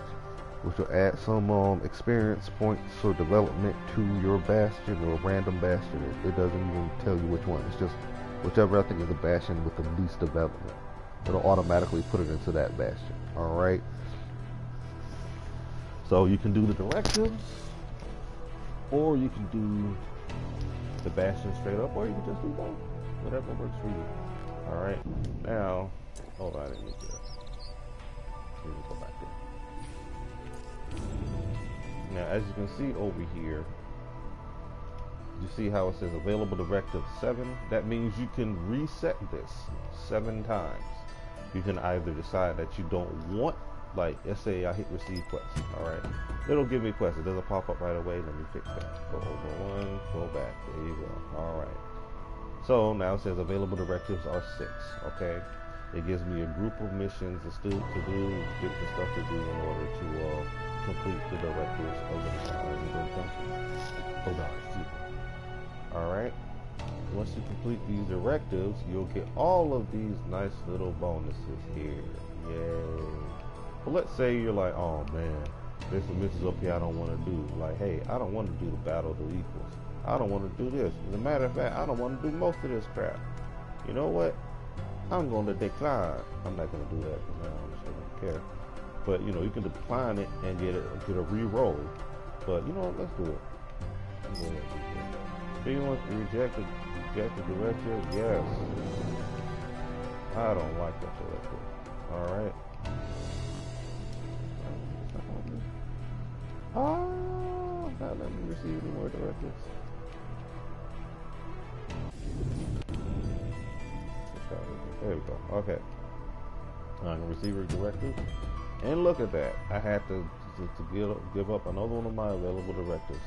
which will add some experience points for development to your bastion or random bastion. It doesn't even tell you which one. It's just whichever I think is the bastion with the least development. It'll automatically put it into that bastion. Alright. So you can do the directives, or you can do the bastion straight up, or you can just do both. Whatever works for you. Alright. Now, hold on, I didn't need to. Let me go back there. Now, as you can see over here, you see how it says available directive 7? That means you can reset this 7 times. You can either decide that you don't want, like, let's say I hit receive quest, alright? It'll give me quest, it doesn't pop up right away, let me fix that. Go over 1, go back, there you go, alright. So now it says available directives are 6, okay? It gives me a group of missions to do, different stuff to do in order to complete the directives of the council. Hold on, excuse me. Alright? Once you complete these directives, you'll get all of these nice little bonuses here. Yay. But let's say you're like, oh man, there's some missions up here I don't want to do. Like, hey, I don't want to do the battle of the equals. I don't want to do this. As a matter of fact, I don't want to do most of this crap. You know what? I'm going to decline. I'm not going to do that for now. I don't care. But you know, you can decline it and get a re-roll. But you know what? Let's do it. Do you want to reject the directive? Yes. I don't like that directive. All right. Oh, not letting me receive any more directives. There we go. Okay. I'm gonna receive a directive, and look at that. I had to give up another one of my available directives.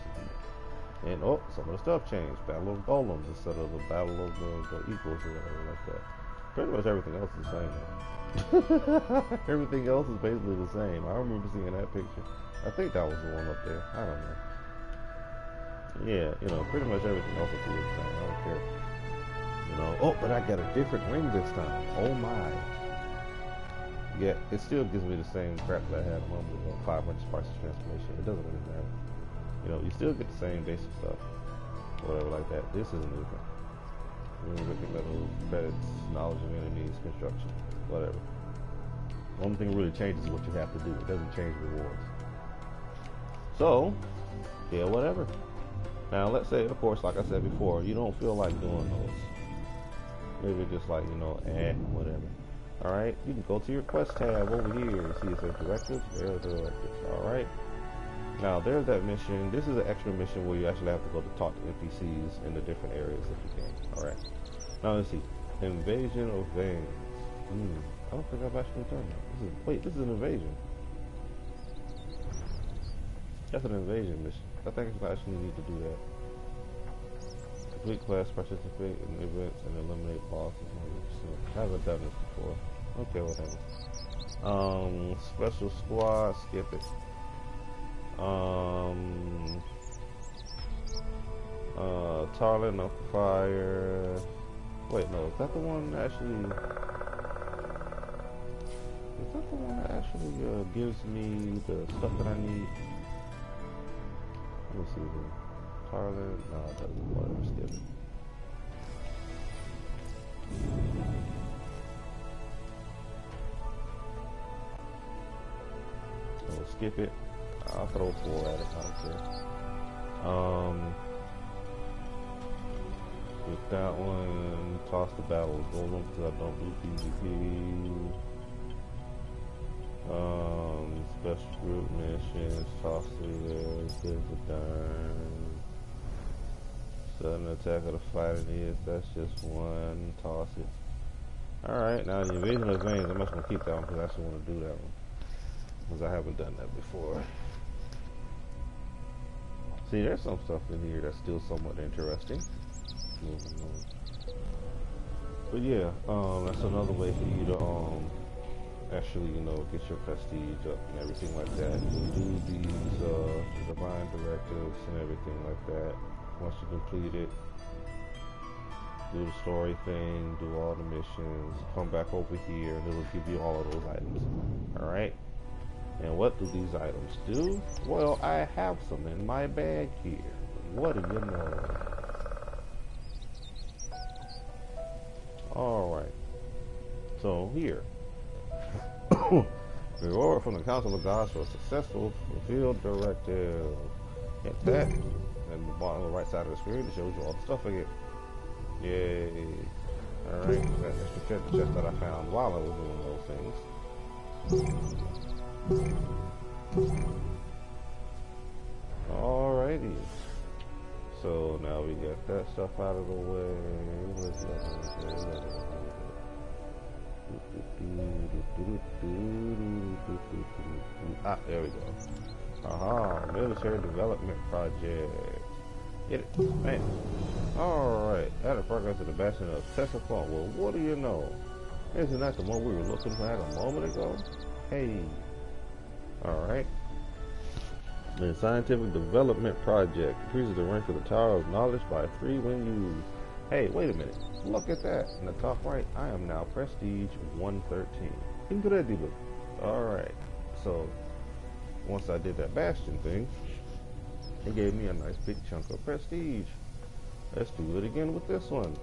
And oh, some of the stuff changed. Battle of Golems instead of the Battle of the Equals or whatever like that. Pretty much everything else is the same. Everything else is basically the same. I remember seeing that picture. I think that was the one up there. I don't know. Yeah, you know, pretty much everything else is the same. I don't care. You know, oh, but I got a different ring this time. Oh my. Yeah, it still gives me the same crap that I had a moment ago. 500 sparks of transformation. It doesn't really matter. You know, you still get the same basic stuff. Whatever like that. This isn't anything. Wicked metals, credits, knowledge of enemies, construction, whatever. The only thing that really changes is what you have to do. It doesn't change rewards. So, yeah, whatever. Now, let's say, of course, like I said before, you don't feel like doing those. Maybe just like, whatever. Alright, you can go to your quest tab over here and see it says directives. There are directives. Alright. Now there's that mission. This is an extra mission where you actually have to go to talk to NPCs in the different areas that you can. Alright. Now let's see. Invasion of veins. I don't think I've actually done that. This is an invasion. That's an invasion mission. I think I actually need to do that. Complete quest, participate in events, and eliminate bosses. I haven't done this before. Okay, whatever. Special squad, skip it. Tarlet of fire. Wait, no, is that the one that actually? Is that the one that actually gives me the stuff that I need? Let me see here. Tarlet, no, it doesn't. Whatever, skip it. I'll skip it. I'll throw 4 at it. I don't care. With that one, toss the battle golem because I don't do PvP. Special group missions, toss leaders, get the done. Sudden attack of the fighting is, that's just one, toss it. Alright, now the invasion of veins, I'm just going to keep that one because I actually want to do that one. Because I haven't done that before. See, there's some stuff in here that's still somewhat interesting. But yeah, that's another way for you to actually, get your prestige up and everything like that. You do these divine directives and everything like that. Once you complete it, do the story thing, do all the missions, come back over here, and it'll give you all of those items. Alright? And what do these items do? Well, I have some in my bag here. What do you know? Alright. So here. Reward from the Council of Gods for a successful fulfilled directive. Hit that. And the bottom of the right side of the screen, it shows you all the stuff I get. Yay. Alright, that's just the treasure chest that I found while I was doing those things. Alrighty. So now we got that stuff out of the way. Ah, there we go. Aha, military development project. Get it, man. Alright, added progress to the bastion of Tessafon. Well, what do you know? Isn't that the one we were looking at a moment ago? Hey. Alright. The scientific development project increases the rank of the Tower of Knowledge by 3 when used. Hey, wait a minute. Look at that. In the top right, I am now Prestige 113. Incredible. Alright. So, once I did that bastion thing, it gave me a nice big chunk of prestige. Let's do it again with this one.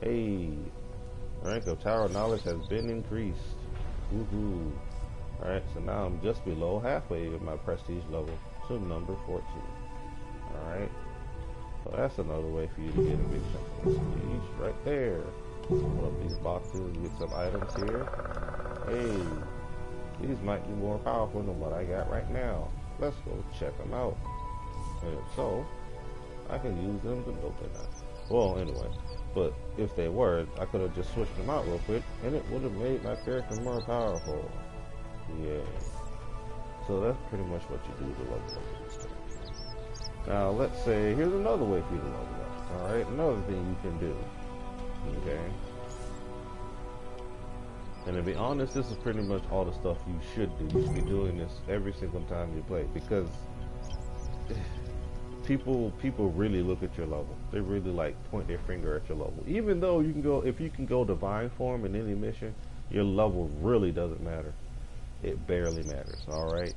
Hey. Rank of Tower of Knowledge has been increased. Woohoo. Alright, so now I'm just below halfway of my prestige level to number 14. Alright. So that's another way for you to get a big chunk of prestige right there. Open up these boxes, get some items here. Hey. These might be more powerful than what I got right now. Let's go check them out. And if so, I can use them to build it. Well, anyway. But if they were, I could have just switched them out real quick, and it would have made my character more powerful. Yeah. So that's pretty much what you do to level up this stuff. Now, let's say, here's another way for you to level up. Alright, another thing you can do. Okay. And to be honest, this is pretty much all the stuff you should do. You should be doing this every single time you play, because people really look at your level. They really like point their finger at your level. Even though you can go, if you can go divine form in any mission, your level really doesn't matter. It barely matters. Alright?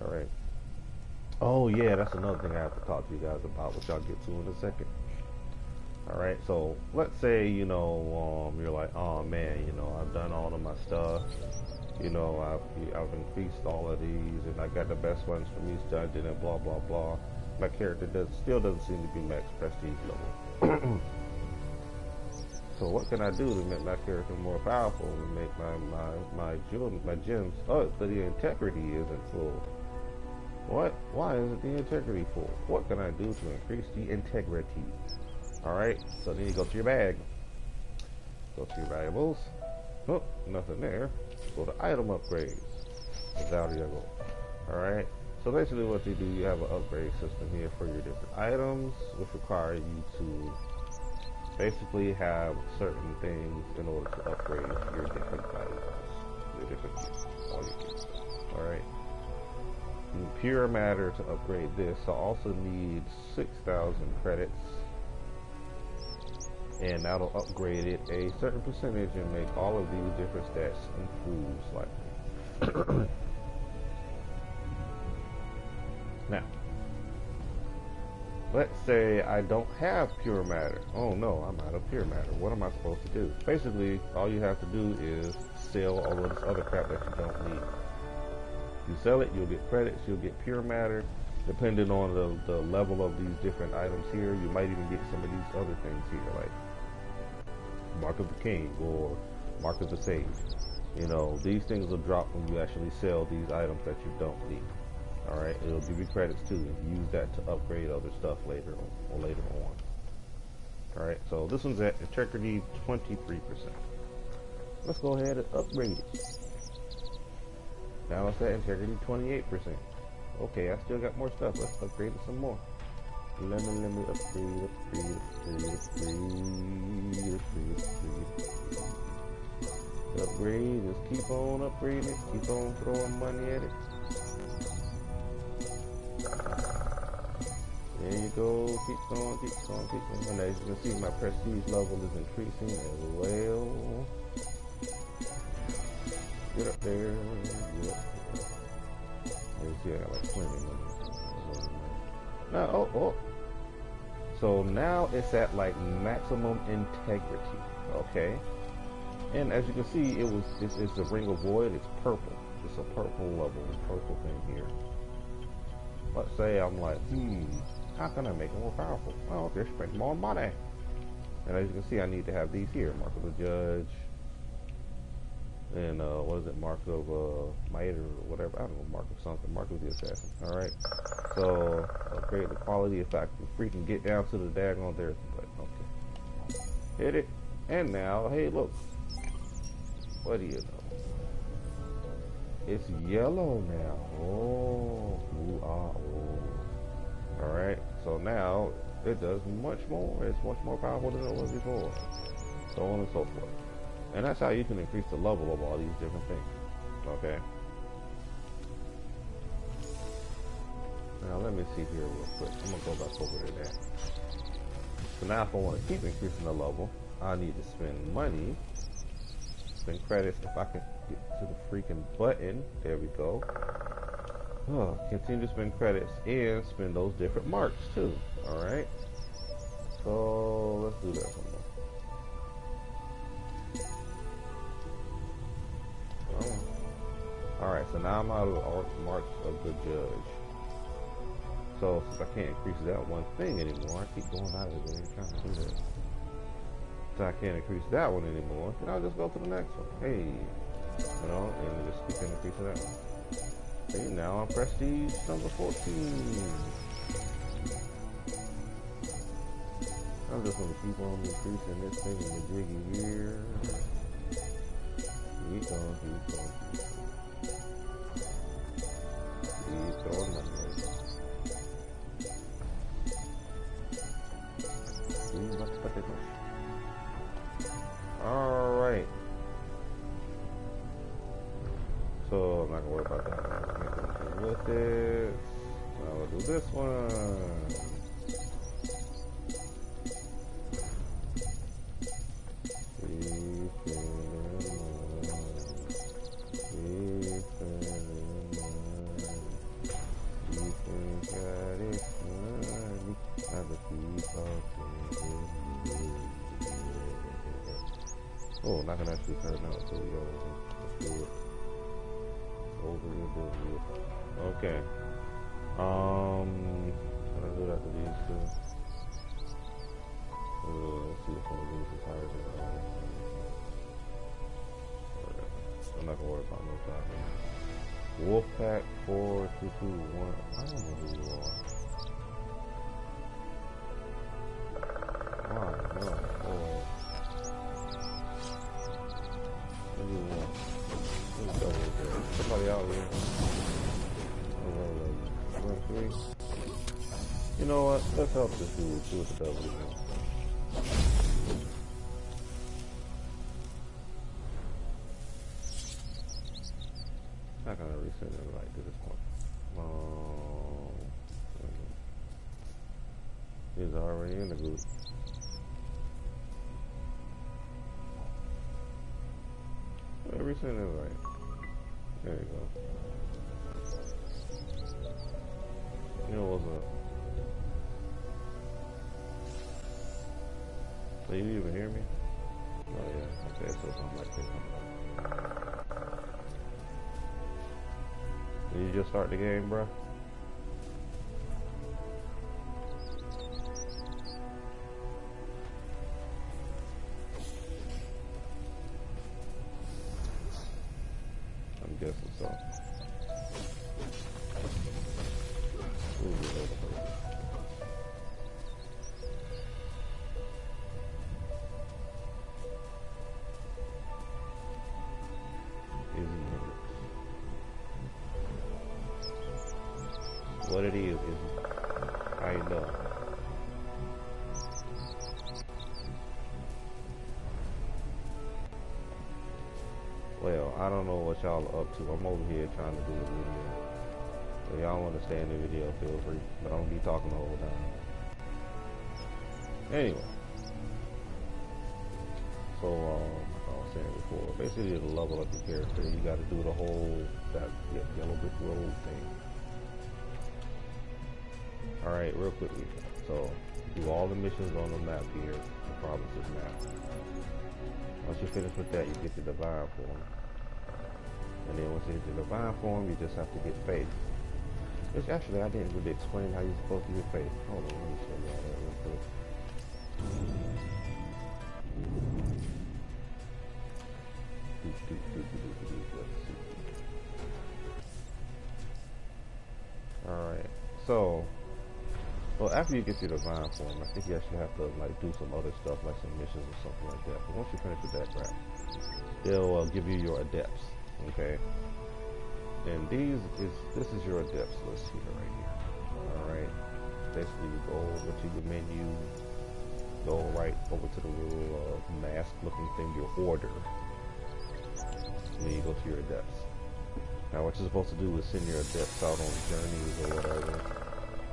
Alright. Oh yeah, that's another thing I have to talk to you guys about, which I'll get to in a second. Alright, so let's say, you're like, oh man, I've done all of my stuff. I've increased all of these, and I got the best ones from each dungeon, and blah blah blah. My character still doesn't seem to be max prestige level. So what can I do to make my character more powerful and make my gems? Oh, but the integrity isn't full. What? Why isn't the integrity full? What can I do to increase the integrity? Alright, so then you go to your bag. Go to your valuables. Oh, nothing there. Go to item upgrades. Down you go. Alright, so basically what you do, you have an upgrade system here for your different items, which require you to basically have certain things in order to upgrade your different items. Your different gears. All your gears. Alright. Pure matter to upgrade this. I also need 6,000 credits. And that'll upgrade it a certain percentage and make all of these different stats improve slightly. Now, let's say I don't have pure matter. Oh no, I'm out of pure matter. What am I supposed to do? Basically, all you have to do is sell all of this other crap that you don't need. You sell it, you'll get credits, you'll get pure matter. Depending on the level of these different items here, you might even get some of these other things here, like Mark of the King or Mark of the Sage. You know, these things will drop when you actually sell these items that you don't need. Alright, it'll give you credits too. You use that to upgrade other stuff later on. Alright, so this one's at integrity 23%. Let's go ahead and upgrade it. Now it's at integrity 28%. Okay, I still got more stuff. Let's upgrade it some more. Let me upgrade. Upgrade, just keep on upgrading it, keep on throwing money at it. There you go, keep going. And as you can see, my prestige level is increasing as well. Get up there, Yeah, like 20 minutes. Now, so now it's at like maximum integrity, okay? And as you can see, it's a ring of void. It's purple. It's a purple level, purple thing here. Let's say I'm like, how can I make it more powerful? Well, just spend more money. And as you can see, I need to have these here: Mark of the Judge, and what is it? Mark of Might or whatever. I don't know. Mark of something. Mark of the Assassin. All right. So upgrade the quality if I can freaking get down to the daggone there. But okay. Hit it. And now, hey, look. What do you know? It's yellow now. Oh. Alright, so now it does much more. It's much more powerful than it was before. So on and so forth. And that's how you can increase the level of all these different things. Okay? Now let me see here real quick. I'm going to go back over to that. So now if I want to keep increasing the level, I need to spend money. Spend credits if I can get to the freaking button. There we go. Continue to spend credits and spend those different marks too. Alright. So let's do that one more. Alright, so now I'm out of the marks of the judge. So since I can't increase that one thing anymore, I keep going out of there trying to do that. So I can't increase that one anymore, then I'll just go to the next one. Hey, you know, and just keep increasing that one. See, now I'm prestige number 14. I'm just gonna keep on increasing this thing in the jiggy here. Keep on. Keep throwing money at it. Alright. So I'm not gonna worry about that. I'm not gonna do with it. Now we'll do this one. Oh, not gonna actually turn out so we let's do it. Okay. How do I do that to these two? Let's see if one of these is higher than the other. I'm not gonna worry about no top here. Wolfpack 4221. I don't know who you are. Wow, no, boy. What do you want? Let's go with that. Somebody out here. Run 3. You know what? Let's help this dude. See what the devil is doing. Not gonna resend it right to this point. He's already in the group. Yeah, resend it right. There you go. You know what's up? So you even hear me? Oh yeah. Okay, so something like this coming up. Did you just start the game, bro? I'm guessing so. Ooh, what it is I know. Well, I don't know what y'all are up to. I'm over here trying to do a video. If y'all want to stay in the video, feel free. But I don't be talking the whole time. Anyway. So, like I was saying before, basically to level up your character, you got to do the whole, that yellow brick road thing. Alright, real quickly. So, do all the missions on the map here, the provinces map. Once you finish with that, you get the divine form. And then once you get the divine form, you just have to get faith. Which actually, I didn't really explain how you're supposed to get faith. Hold on, let me show y'all that real quick. Alright, so, well, after you get your divine form, I think you actually have to like do some other stuff, like some missions or something like that. But once you finish with that crap, they'll give you your adepts, okay? And this is your adepts list here, right here. Alright, basically you go over to your menu, go right over to the little mask-looking thing, your order. And then you go to your adepts. Now what you're supposed to do is send your adepts out on journeys or whatever.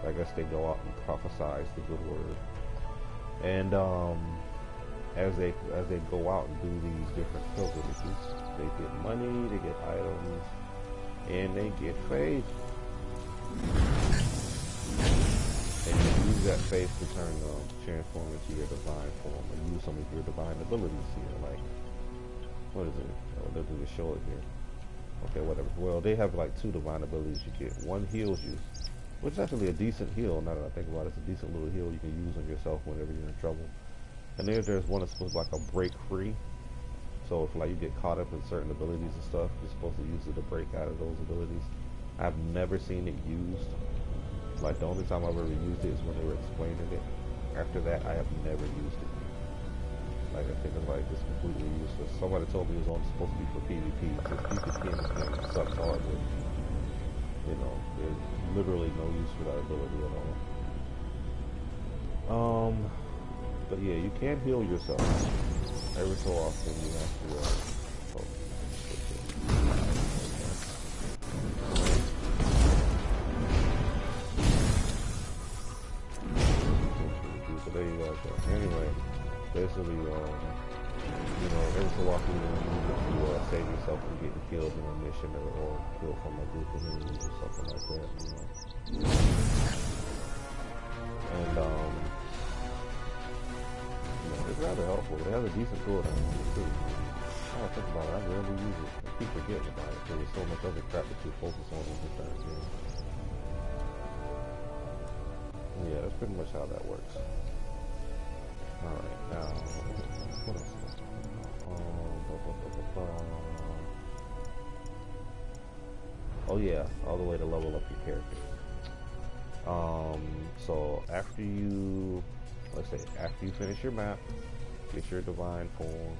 I guess they go out and prophesize the good word. And as they go out and do these different pilgrimages, they get money, they get items, and they get faith. And you use that faith to transform into your divine form, and use some of your divine abilities here. Like, what is it? Oh, they'll just show it here. Okay, whatever. Well, they have like 2 divine abilities you get. One heals you, which is actually a decent heal. Now that I think about it, it's a decent little heal you can use on yourself whenever you're in trouble. And then there's one that's supposed to be like a break free. So if like you get caught up in certain abilities and stuff, you're supposed to use it to break out of those abilities. I've never seen it used. Like the only time I've ever used it is when they were explaining it. After that, I have never used it. Like I think it's like it's completely useless. Somebody told me it was only supposed to be for PvP. Since PvP in this game sucks hard, but you know, there's literally no use for that ability at all. But yeah, you can heal yourself. Every so often you have to so there you guys go. Anyway, basically, you know, every so often you use it to save yourself from getting killed in a mission or killed from a group of enemies or something like that, you know. And you know, it's rather helpful. It has a decent cooldown on it too. I think about it, I rarely use it. I keep forgetting about it because there's so much other crap that you focus on in this time game. Yeah, that's pretty much how that works. Alright, now, what else? Oh yeah, all the way to level up your character. So after you, let's say, after you finish your map, get your divine form,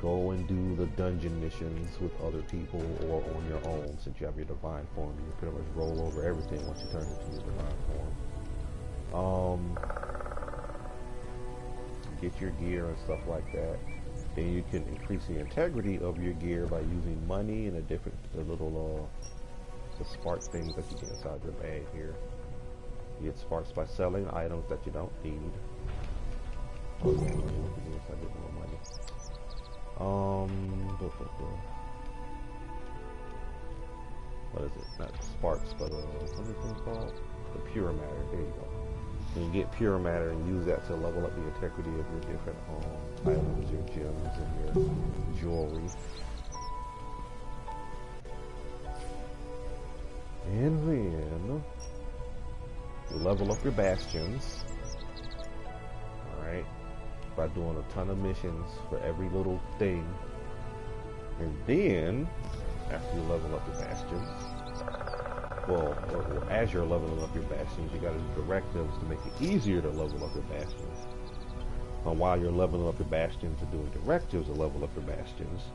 go and do the dungeon missions with other people or on your own. Since you have your divine form, you pretty much roll over everything once you turn into your divine form. Get your gear and stuff like that. Then you can increase the integrity of your gear by using money and the little the spark things that you get inside your bag here. You get sparks by selling items that you don't need. Okay, I get more money. What is it? Not sparks, but what is it called? The pure matter. There you go. You can get pure matter and use that to level up the integrity of your different items, your gems, and your jewelry. And then you level up your bastions. Alright. By doing a ton of missions for every little thing. And then, after you level up your bastions, well, as you're leveling up your bastions, you gotta do directives to make it easier to level up your bastions. And while you're leveling up your bastions and doing directives to level up your bastions,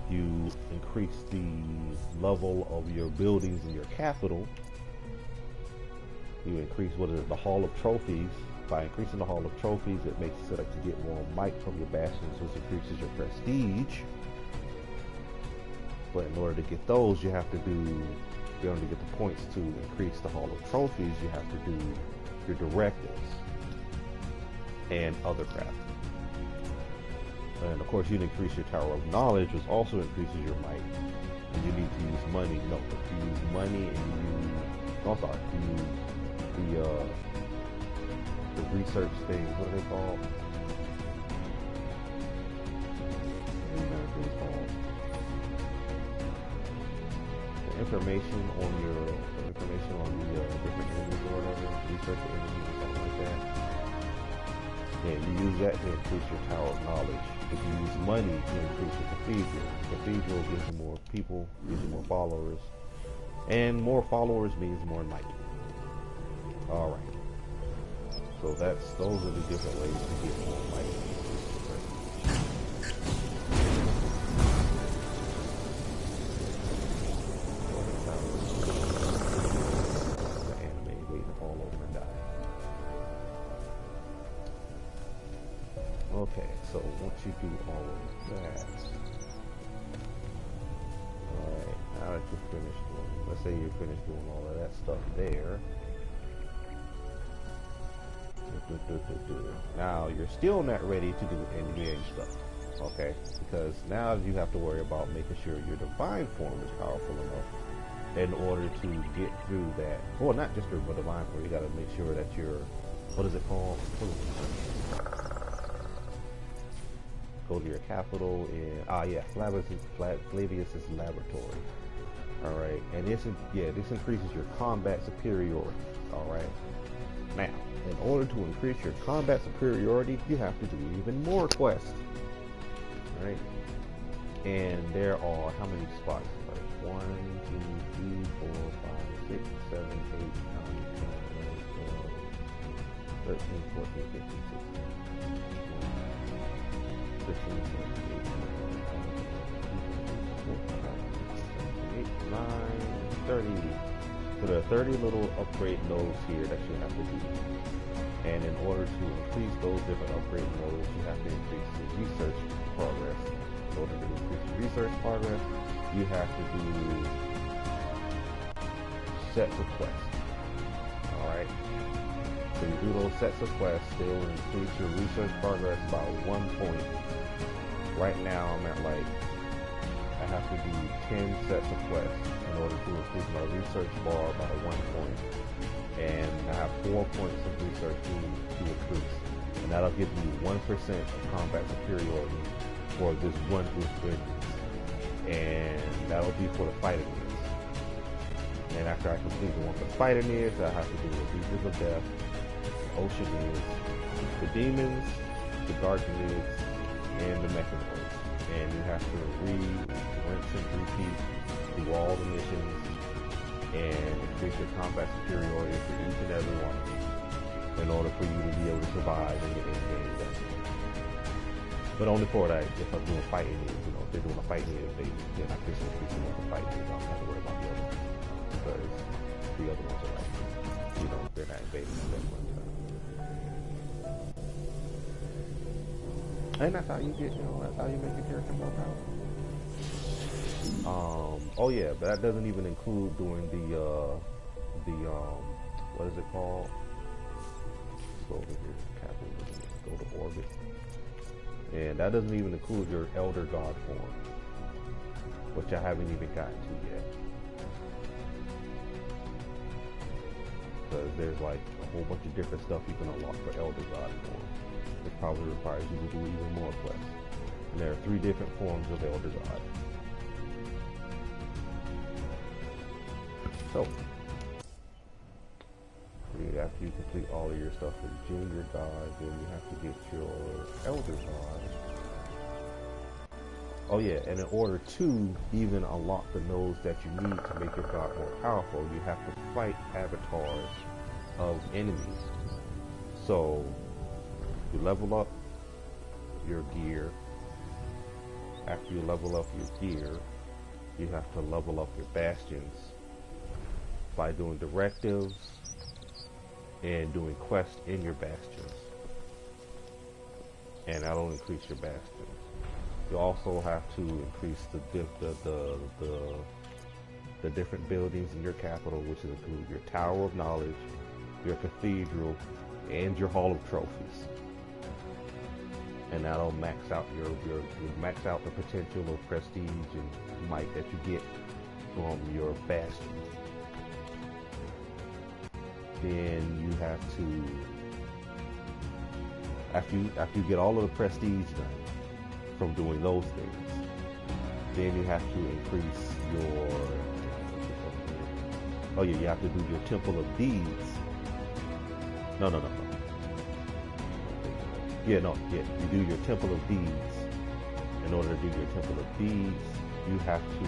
you increase the level of your buildings in your capital. You increase the Hall of Trophies. By increasing the Hall of Trophies, it makes it so that you get more might from your bastions, which increases your prestige. But in order to get those, you have to do, in order to get the points to increase the Hall of Trophies, you have to do your directives and other crap. And of course, you increase your Tower of Knowledge, which also increases your might. And you need to use money. No, but you use money and you use the research thing. What are they called? The information on the different enemies or whatever. Research the enemies or something like that. Yeah, you use that to increase your Tower of Knowledge. If you use money to increase your cathedral, cathedral gives you more people, gives you more followers, and more followers means more might. All right. So those are the different ways to get more might. The anime waiting to fall over and die. Okay, so once you do all of that, alright, now that you're finished doing, let's say you're finished doing all of that stuff there, now you're still not ready to do endgame stuff, okay? Because now you have to worry about making sure your divine form is powerful enough in order to get through that. Well, not just through the divine form, you gotta make sure that you're, what is it called? Go to your capital in, Flavius's laboratory. Alright, and this increases your combat superiority. Alright. Now, in order to increase your combat superiority, you have to do even more quests. Alright? And there are how many spots? Like 1, 2, 3, 4, 5, 6, 7, 8, 9, 10, 11, 12, 13, 14, 15, 16, 17, 18, 19, 30. So there are 30 little upgrade nodes here that you have to do. And in order to increase those different upgrade nodes, you have to increase your research progress. In order to increase your research progress, you have to do sets of quests. Alright? So you do those sets of quests, they will increase your research progress by 1 point. Right now I'm at I have to do 10 sets of quests in order to increase my research bar by 1 point. And I have 4 points of research to increase. And that'll give me 1% of combat superiority for this one group of enemies. And that'll be for the fighting units. And after I complete the one for the fighting units, I have to do the Beacons of Death, Ocean is, the demons, the Gargonids, and the Mechanoids. And you have to rinse and repeat through all the missions and increase your combat superiority for each and every one of them in order for you to be able to survive and get in-game done. But only for that, if I'm doing fighting needs, you know, if they're doing a fighting need phase, then I can just increase them on the fighting needs. I don't have to worry about the other ones. Because the other ones are like, you know, they're not invading that much. And that's how you get, you know, that's how you make your character more powerful. Oh yeah, but that doesn't even include doing what is it called? Let's go over here, capitalism, go to orbit. And that doesn't even include your Elder God form, which I haven't even gotten to yet. Because there's like a whole bunch of different stuff you can unlock for Elder God form. It probably requires you to do even more quests. And there are 3 different forms of Elder God. So, after you complete all of your stuff for Junior God, then you have to get your Elder God. Oh yeah, and in order to even unlock the nodes that you need to make your God more powerful, you have to fight avatars of enemies. So, you level up your gear. After you level up your gear, you have to level up your bastions by doing directives and doing quests in your bastions. And that'll increase your bastions. You also have to increase the different buildings in your capital, which include your Tower of Knowledge, your Cathedral, and your Hall of Trophies. And that'll max out max out the potential of prestige and might that you get from your bastions. Then you have to, after you get all of the prestige done from doing those things, then you have to increase your, oh yeah, you have to do your Temple of Deeds. No. You do your Temple of Deeds. In order to do your Temple of Deeds, you have to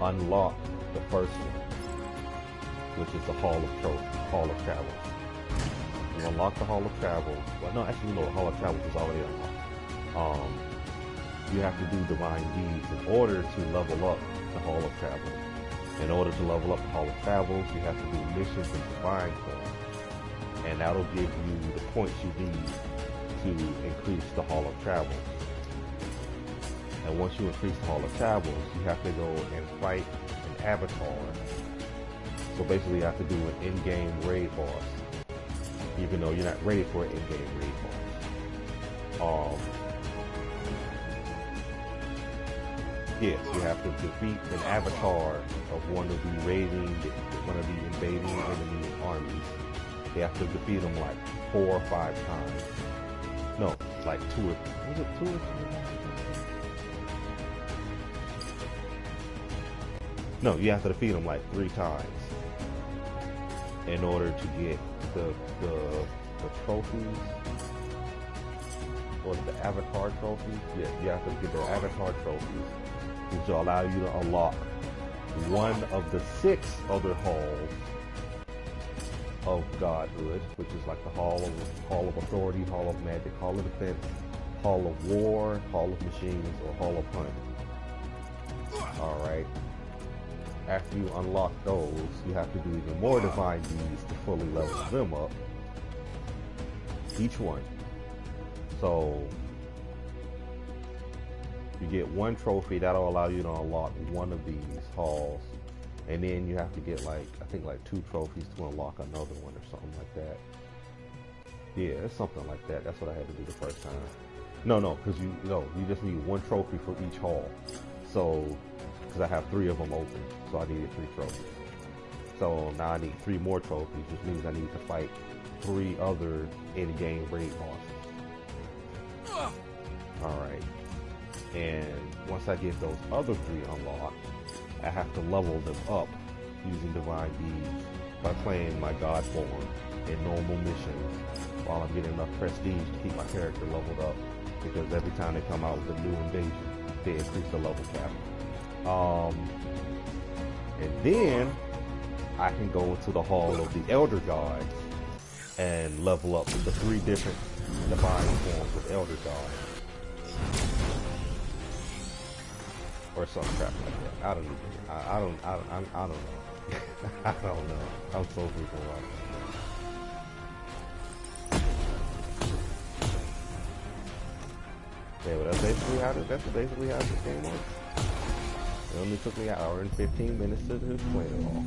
unlock the first one, which is the Hall of Travel. You unlock the Hall of Travel. Well, no, actually, no, the Hall of Travel is already unlocked. You have to do Divine Deeds in order to level up the Hall of Travel. In order to level up the Hall of Travels, you have to do missions in Divine form. And that'll give you the points you need to increase the Hall of Travels. And once you increase the Hall of Travels, you have to go and fight an avatar. So basically you have to do an in-game raid boss, even though you're not ready for an in-game raid boss. Yes, you have to defeat an avatar of one of the invading enemy armies. You have to defeat them like 4 or 5 times. No, like 2 or 3. Was it 2 or 3? No, you have to defeat them like 3 times in order to get the trophies, or the avatar trophies. Yeah, you have to get the avatar trophies, which will allow you to unlock one of the 6 other halls of godhood, which is like the Hall of Authority, Hall of Magic, Hall of Defense, Hall of War, Hall of Machines, or Hall of Hunt. Alright. After you unlock those, you have to do even more Divine Deeds to fully level them up. Each one. So, you get 1 trophy that'll allow you to unlock one of these halls. And then you have to get I think 2 trophies to unlock another one or something like that. Yeah, it's something like that. That's what I had to do the first time. No, because you just need 1 trophy for each hall. So, because I have 3 of them open, so I needed 3 trophies. So now I need 3 more trophies, which means I need to fight 3 other in-game raid bosses. Alright. And once I get those other 3 unlocked, I have to level them up using Divine Deeds by playing my God form in normal missions while I'm getting enough prestige to keep my character leveled up. Because every time they come out with a new invasion, they increase the level cap. And then I can go into the Hall of the Elder Gods and level up with the 3 different divine forms of Elder Gods. Or some crap like that. I don't know. I don't know. I don't know. I'm so freaking lost. Yeah, but that's basically how this game works. It only took me an hour and 15 minutes to explain it all.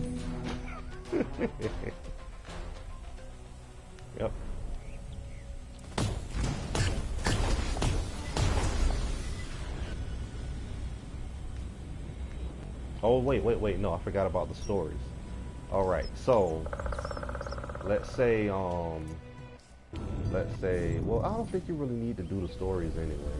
Yep. Oh, wait. No, I forgot about the stories. Alright, so let's say, well, I don't think you really need to do the stories anyway.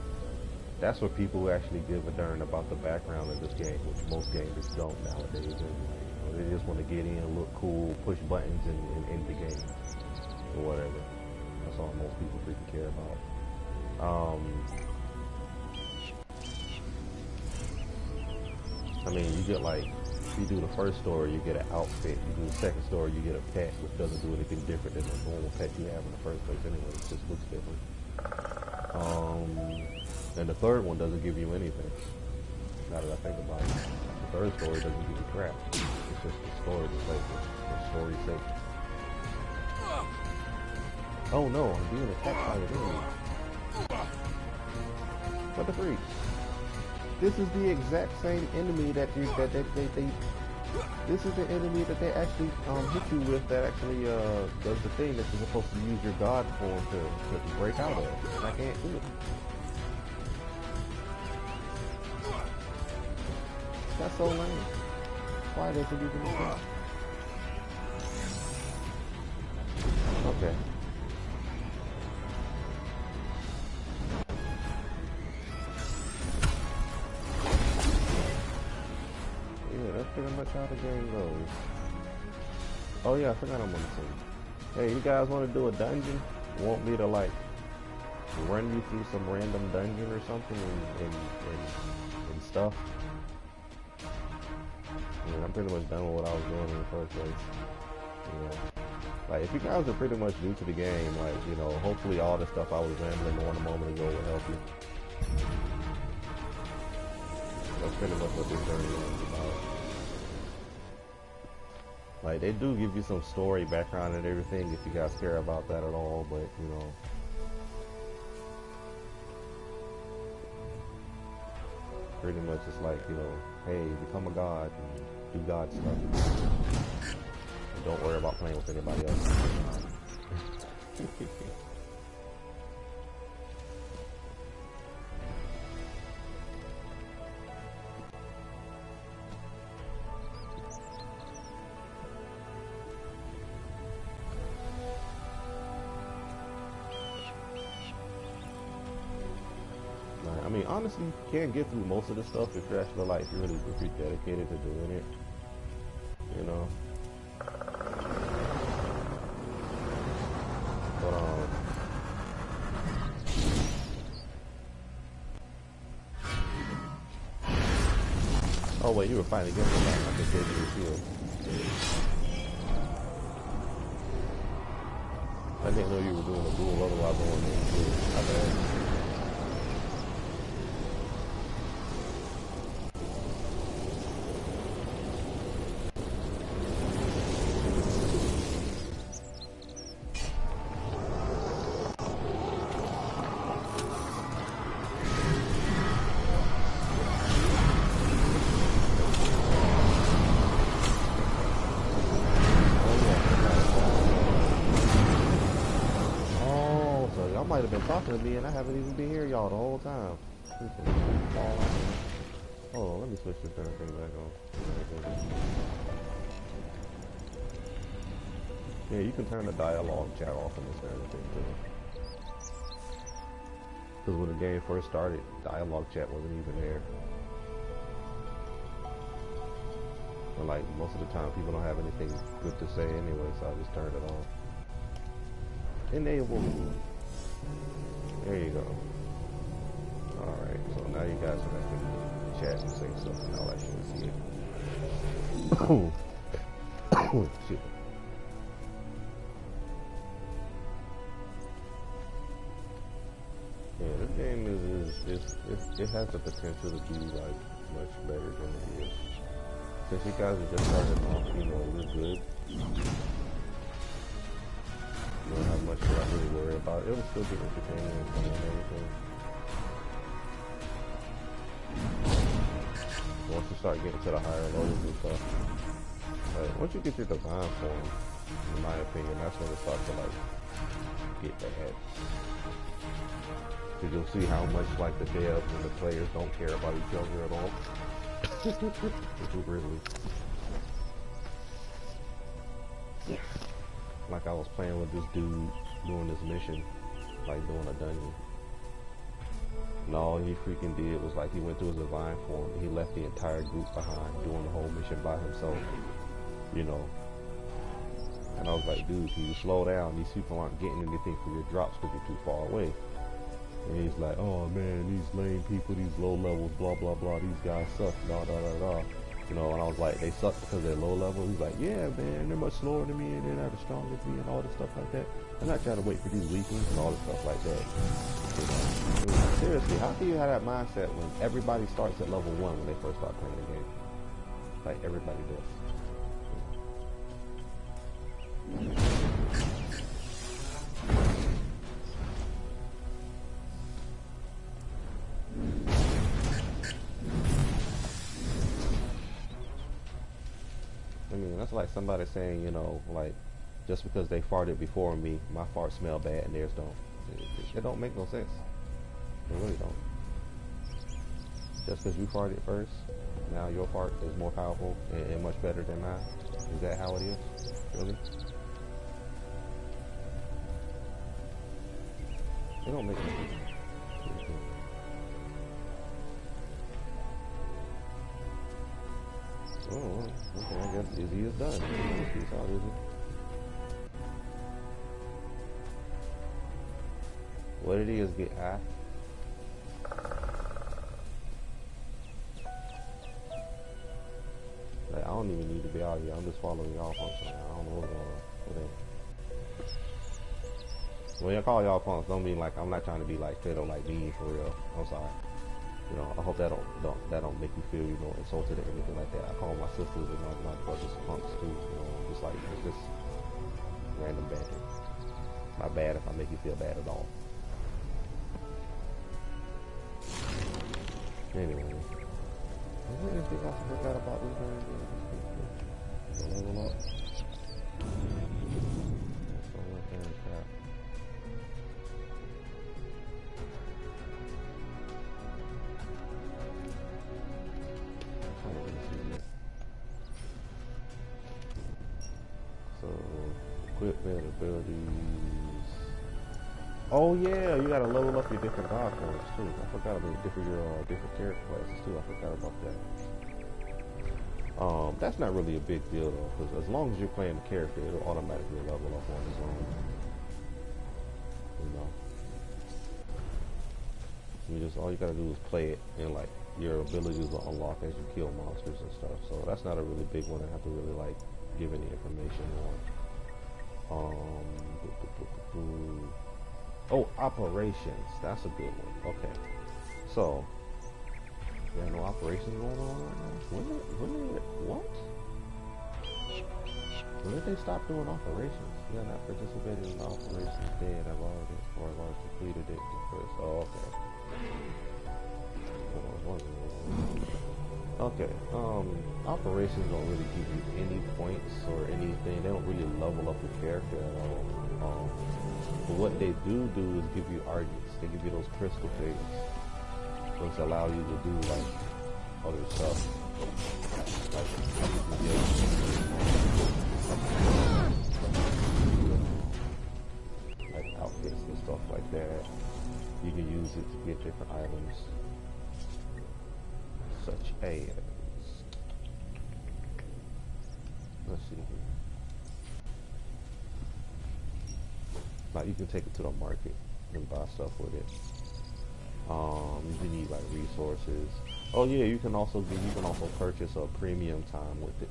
That's what people who actually give a darn about the background of this game, which most gamers don't nowadays anyway. You know, they just want to get in, look cool, push buttons, and end the game. Or whatever. That's all most people freaking care about. I mean, you get like, if you do the first story, you get an outfit. You do the second story, you get a pet, which doesn't do anything different than the normal pet you have in the first place anyway. It just looks different. And the third one doesn't give you anything. Now that I think about it. The third story doesn't give you crap. It's just the story to play for story's sake. Oh no, I'm being attacked by an enemy. What the freak? This is the exact same enemy that they this is the enemy that they actually hit you with, that actually does the thing that you're supposed to use your god form to break out of. And I can't do it. That's so lame. Why does it even exist? Okay. That's pretty much how the game goes. Oh yeah, I forgot I'm on the team. Hey, you guys want to do a dungeon? Want me to like run you through some random dungeon or something and stuff? I mean, I'm pretty much done with what I was doing in the first place. You know, like if you guys are pretty much new to the game, like, you know, hopefully all the stuff I was rambling on a moment ago will help you. That's pretty much what this journey is about. Like, they do give you some story background and everything if you guys care about that at all, but, you know. Pretty much it's like, you know, hey, become a god and do god stuff. And don't worry about playing with anybody else. I mean, honestly, you can get through most of the stuff if you're actually like, if you're dedicated to doing it, you know. But oh wait, you were fighting against the man. I just gave you a shield. I didn't know you were doing a duel, otherwise I wouldn't have do it. My bad. Might have been talking to me and I haven't even been here y'all the whole time. Oh, let me switch this darn thing back on. Yeah, you can turn the dialogue chat off in this darn thing too. Because when the game first started, dialogue chat wasn't even there. And like most of the time people don't have anything good to say anyway, so I just turned it on. Enable. There you go. Alright, so now you guys are going to chat and say stuff and all that shit. See it. Shit. Yeah, this game it has the potential to be like much better than it is. Since you guys are just starting off, you know, you're good. You don't have much to really worry about. It'll still be entertaining and fun and everything. Once you start getting to the higher levels and stuff, like once you get your design form, in my opinion, that's when it starts to like get bad. Because you'll see how much like the devs and the players don't care about each other at all. Really. Like I was playing with this dude doing this mission, like doing a dungeon. And all he freaking did was like he went through his divine form and he left the entire group behind doing the whole mission by himself. You know. And I was like, dude, can you slow down? These people aren't getting anything for your drops because you're too far away. And he's like, oh man, these lame people, these low levels, blah blah blah, these guys suck, da da da da. You know, and I was like, they suck because they're low level. He's like, yeah man, they're much slower than me and they're not as strong as me and all this stuff like that. I'm not trying to wait for these weaklings and all this stuff like that. You know, I mean, seriously, how can you have that mindset when everybody starts at level 1 when they first start playing the game? Like everybody does. I mean, that's like somebody saying, you know, like, just because they farted before me, my farts smell bad and theirs don't. It don't make no sense. It really don't. Just because you farted first, now your fart is more powerful and much better than mine. Is that how it is? Really? It don't make no sense. Oh, well, okay, I guess Izzy is done. Peace out, Izzy. What it is, get high. Like, I don't even need to be out here. I'm just following y'all punks. I don't know what's going on. When I call y'all punks, don't mean like I'm not trying to be like straight up like mean for real. I'm sorry. You know, I hope that don't make you feel, you know, insulted or anything like that. I call my sisters and my brothers punks too, you know, just like it's just random banter. Not bad if I make you feel bad at all. Anyway, is there anything else I forgot about this game? Level up. So much damn crap. So, equipment, abilities. Oh yeah, you gotta level up your different god forms too. I forgot about your different character classes too. I forgot about that. That's not really a big deal though, because as long as you're playing the character, it'll automatically level up on its own. You know. All you gotta do is play it, and like your abilities will unlock as you kill monsters and stuff. So that's not a really big one. I have to really like give any information on. Oh, operations. That's a good one. Okay. So, yeah, no operations going on right now. What? When did they stop doing operations? Yeah, not participating in operations dead. I've already completed it. Oh, okay. Okay, operations don't really give you any points or anything. They don't really level up your character at all. But what they do is give you arguments. They give you those crystal things, which allow you to do like other stuff. Like outfits and stuff like that. You can use it to get different items. Such as, let's see here. Like you can take it to the market and buy stuff with it. You need like resources. Oh yeah, you can also purchase a premium time with it,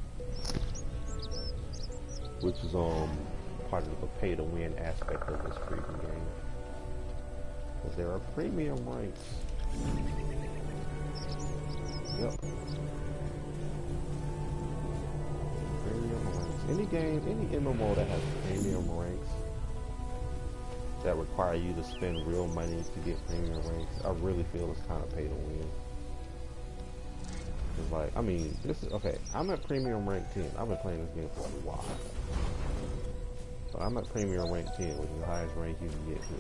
which is part of the pay to win aspect of this freaking game. Because there are premium ranks. Yep. Premium ranks. Any game, any MMO that has premium ranks that require you to spend real money to get premium ranks, I really feel it's kind of pay to win. It's like, I mean, this is, okay, I'm at premium rank 10. I've been playing this game for a while. So I'm at premium rank 10, which is the highest rank you can get to.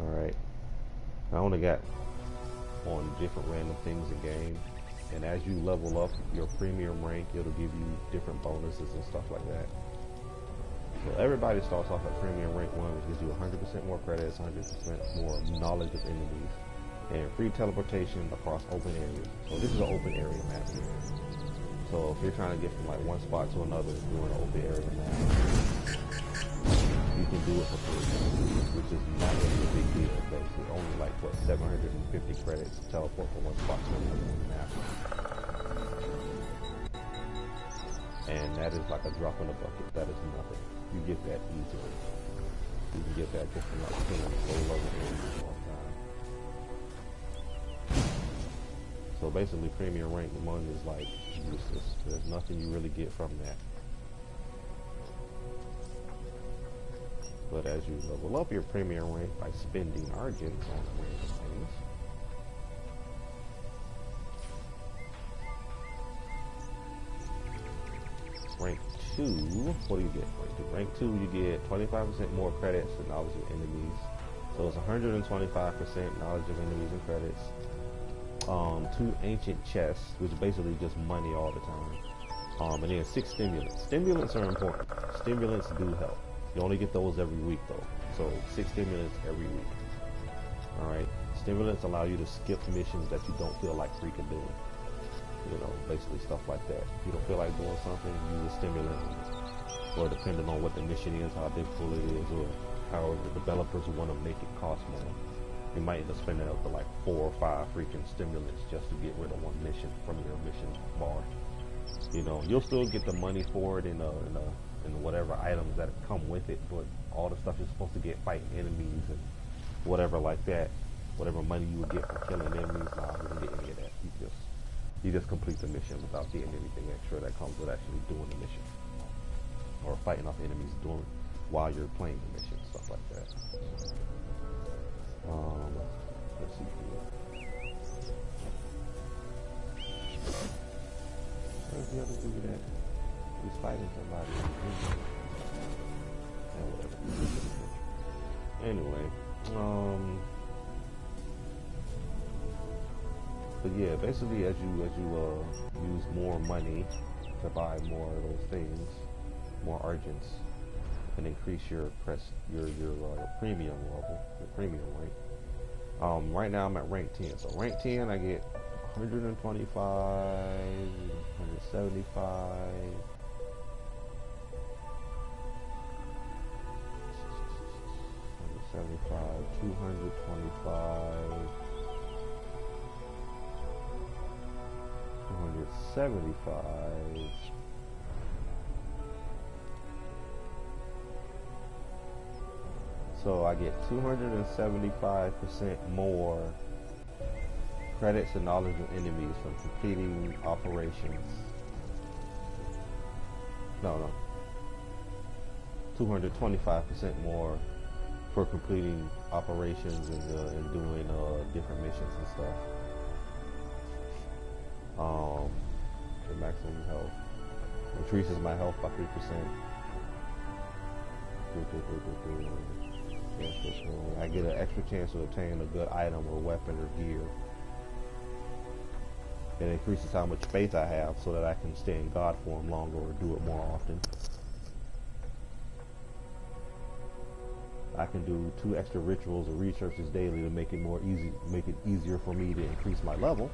Alright. I only got on different random things in game. And as you level up your premium rank, it'll give you different bonuses and stuff like that. So everybody starts off at premium rank 1, which gives you 100% more credits, 100% more knowledge of enemies, and free teleportation across open areas. So this is an open area map here. So if you're trying to get from like one spot to another during an open area map, you can do it for free, which is not really a big deal because it's only like, what, 750 credits to teleport from one spot to another on the map. And that is like a drop in the bucket. That is nothing. You get that easily. You can get that just from like killing low level enemies all the time. So basically premium rank 1 is like useless. There's nothing you really get from that. But as you level up your premium rank by spending Argents on random things, rank 2, what do you get? Rank 2, you get 25% more credits and knowledge of enemies. So it's 125% knowledge of enemies and credits. 2 ancient chests, which is basically just money all the time. And then 6 stimulants. Stimulants are important. Stimulants do help. You only get those every week though. So 6 stimulants every week. Alright. Stimulants allow you to skip missions that you don't feel like freaking doing. You know, basically stuff like that. If you don't feel like doing something, use a stimulant. Or depending on what the mission is, how difficult it is, or how the developers want to make it cost more. You might end up spending up to like 4 or 5 freaking stimulants just to get rid of one mission from your mission bar. You know, you'll still get the money for it in whatever items that come with it, but all the stuff you're supposed to get fighting enemies and whatever like that, whatever money you would get from killing enemies, nah, you don't get any of that. You just complete the mission without getting anything extra that comes with actually doing the mission or fighting off enemies while you're playing the mission, stuff like that. Let's see here. Where's the other dude at? He's fighting somebody. Whatever. Anyway, but yeah, basically as you use more money to buy more of those things, more Argents, and increase your premium level, your premium rank. Right now I'm at rank 10. So rank 10 I get 125, 175, 225, 275. So I get 275% more credits and knowledge of enemies from completing operations. No. 225% more for completing operations and doing different missions and stuff. The maximum health increases my health by 3%. I get an extra chance to obtain a good item or weapon or gear. It increases how much faith I have so that I can stay in God form longer or do it more often. I can do 2 extra rituals or researches daily to make it easier for me to increase my level.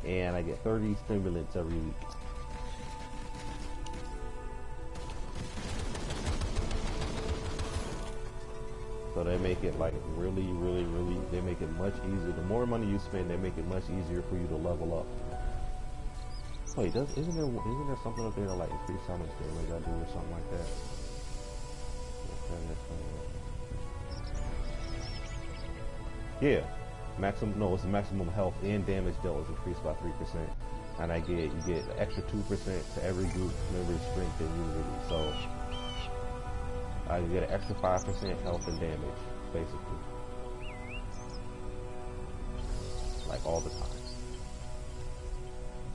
And I get 30 stimulants every week. So they make it like really, really, really, they make it much easier. The more money you spend, they make it much easier for you to level up. Wait, isn't there something up there to like increase how much damage I do or something like that? Yeah, it's maximum health and damage dealt is increased by 3%, and you get an extra 2% to every group member's strength and unity. So I get an extra 5% health and damage, basically, like all the time.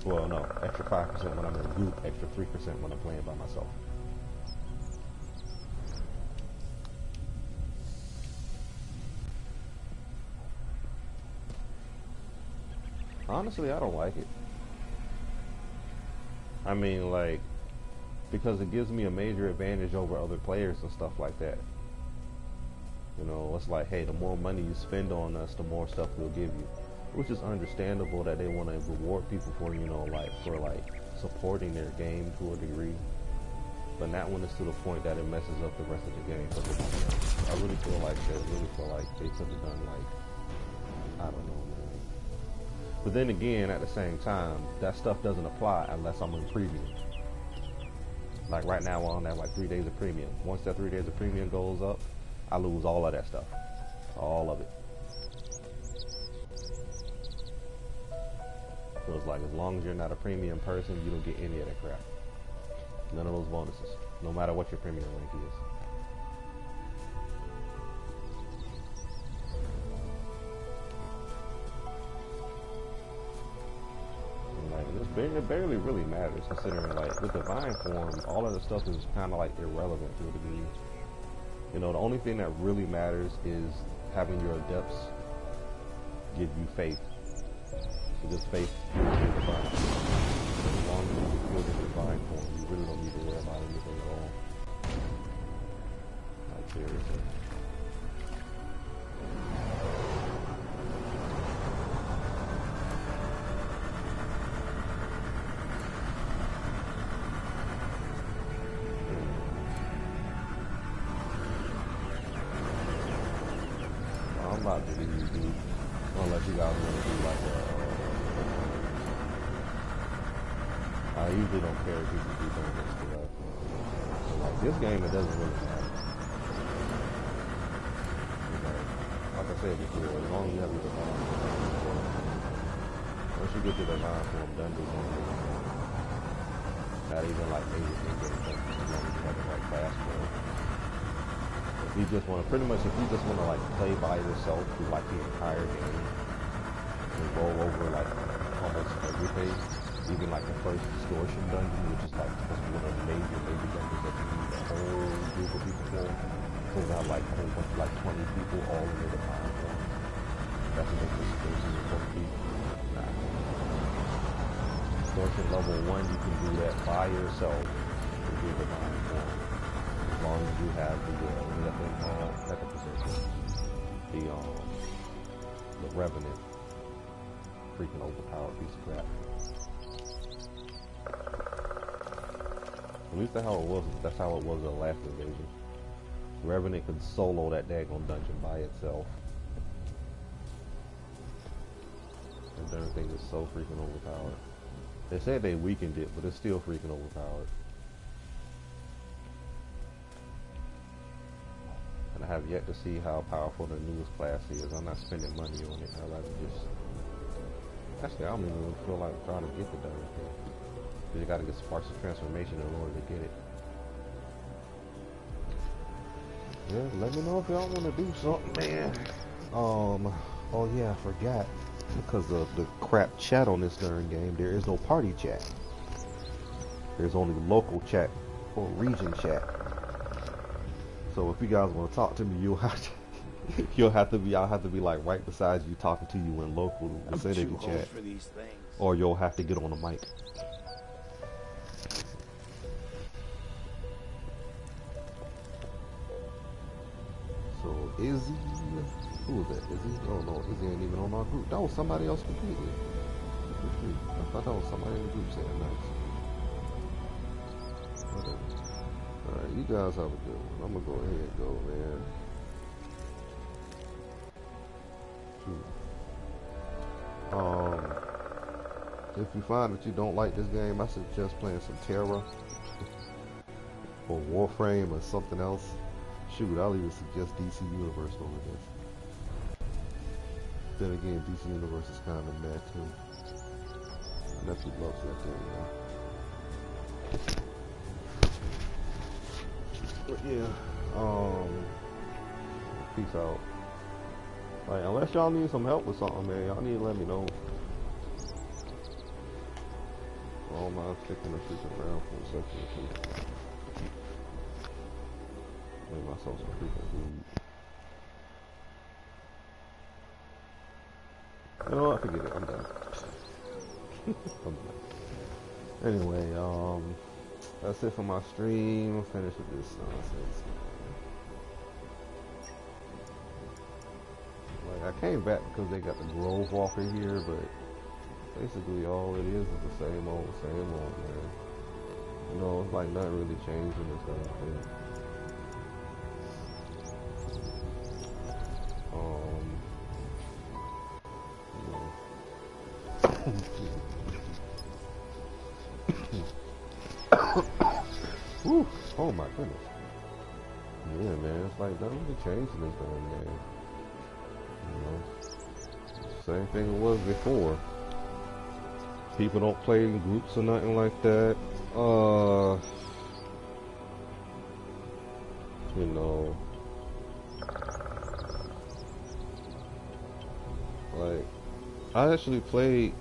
Well, no, extra 5% when I'm in a group, extra 3% when I'm playing by myself. Honestly, I don't like it. I mean, like, because it gives me a major advantage over other players and stuff like that. You know, it's like, hey, the more money you spend on us, the more stuff we'll give you. Which is understandable that they want to reward people for, you know, for supporting their game to a degree. But that one is to the point that it messes up the rest of the game. But I really feel like they could have done, like, I don't know, man. But then again, at the same time, that stuff doesn't apply unless I'm in premium. Like right now, we're on that like 3 days of premium. Once that 3 days of premium goes up, I lose all of that stuff, all of it. So it's like, as long as you're not a premium person, you don't get any of that crap. None of those bonuses, no matter what your premium rank is. It barely really matters, considering like with divine form, all of the stuff is kind of like irrelevant to a degree. You know, the only thing that really matters is having your adepts give you faith. Because faith is divine. As long as you feel the divine form, you really don't need to worry about anything at all. Like seriously. I'm about to do YouTube, unless you guys want to do like I usually don't care if people do things to that. So like this game, it doesn't really matter. Like I said before, as long as you have your divine form, once you get to the divine form dungeons, not even like major in-game dungeons, as long as you have the right class for it. If you just want to like play by yourself through like the entire game and go over like almost everything, even like the first distortion dungeon, which is like one of the major dungeons that you need a whole group of people for. So we have like a whole bunch, like 20 people all in the divine form. That's what the distortion is supposed to be. Nah. Distortion level 1, you can do that by yourself with your divine form. As long as you have the Revenant, freaking overpowered piece of crap. At least that's how it was in the last invasion. Revenant could solo that daggone dungeon by itself. That darn thing is so freaking overpowered. They said they weakened it, but it's still freaking overpowered. And I have yet to see how powerful the newest class is. I'm not spending money on it. I'd rather just... Actually, I don't even feel like trying to get the darn thing. You gotta get Sparks of Transformation in order to get it. Yeah, let me know if y'all wanna do something, man. Oh yeah, I forgot. Because of the crap chat on this darn game, there is no party chat. There's only local chat or region chat. So if you guys want to talk to me, I'll have to be like right beside you talking to you in local vicinity chat. Or you'll have to get on the mic. So Izzy, who was that? Izzy? Oh no, Izzy ain't even on our group. That was somebody else completely. I thought that was somebody in the group saying nice. Whatever. Alright, you guys have a good one. I'm gonna go ahead and go, man. If you find that you don't like this game, I suggest playing some Terra or Warframe or something else. Shoot, I'll even suggest DC Universe over this. Then again, DC Universe is kind of mad too. Nephew loves that thing, But yeah, peace out. Like, unless y'all need some help with something, man, y'all need to let me know. I don't mind sticking the freaking around for a second or two. Make myself some freaking food. You know what? Forget it. I'm done. I'm done. Anyway, that's it for my stream. I'll finish with this nonsense. Like, I came back because they got the Grove Walker here, but basically all it is the same old, man. You know, it's like nothing really changed in this damn thing. Whew. Oh my goodness. Yeah, man, it's like nothing really changed in this damn game. You know, same thing it was before. People don't play in groups or nothing like that. You know, like, I actually played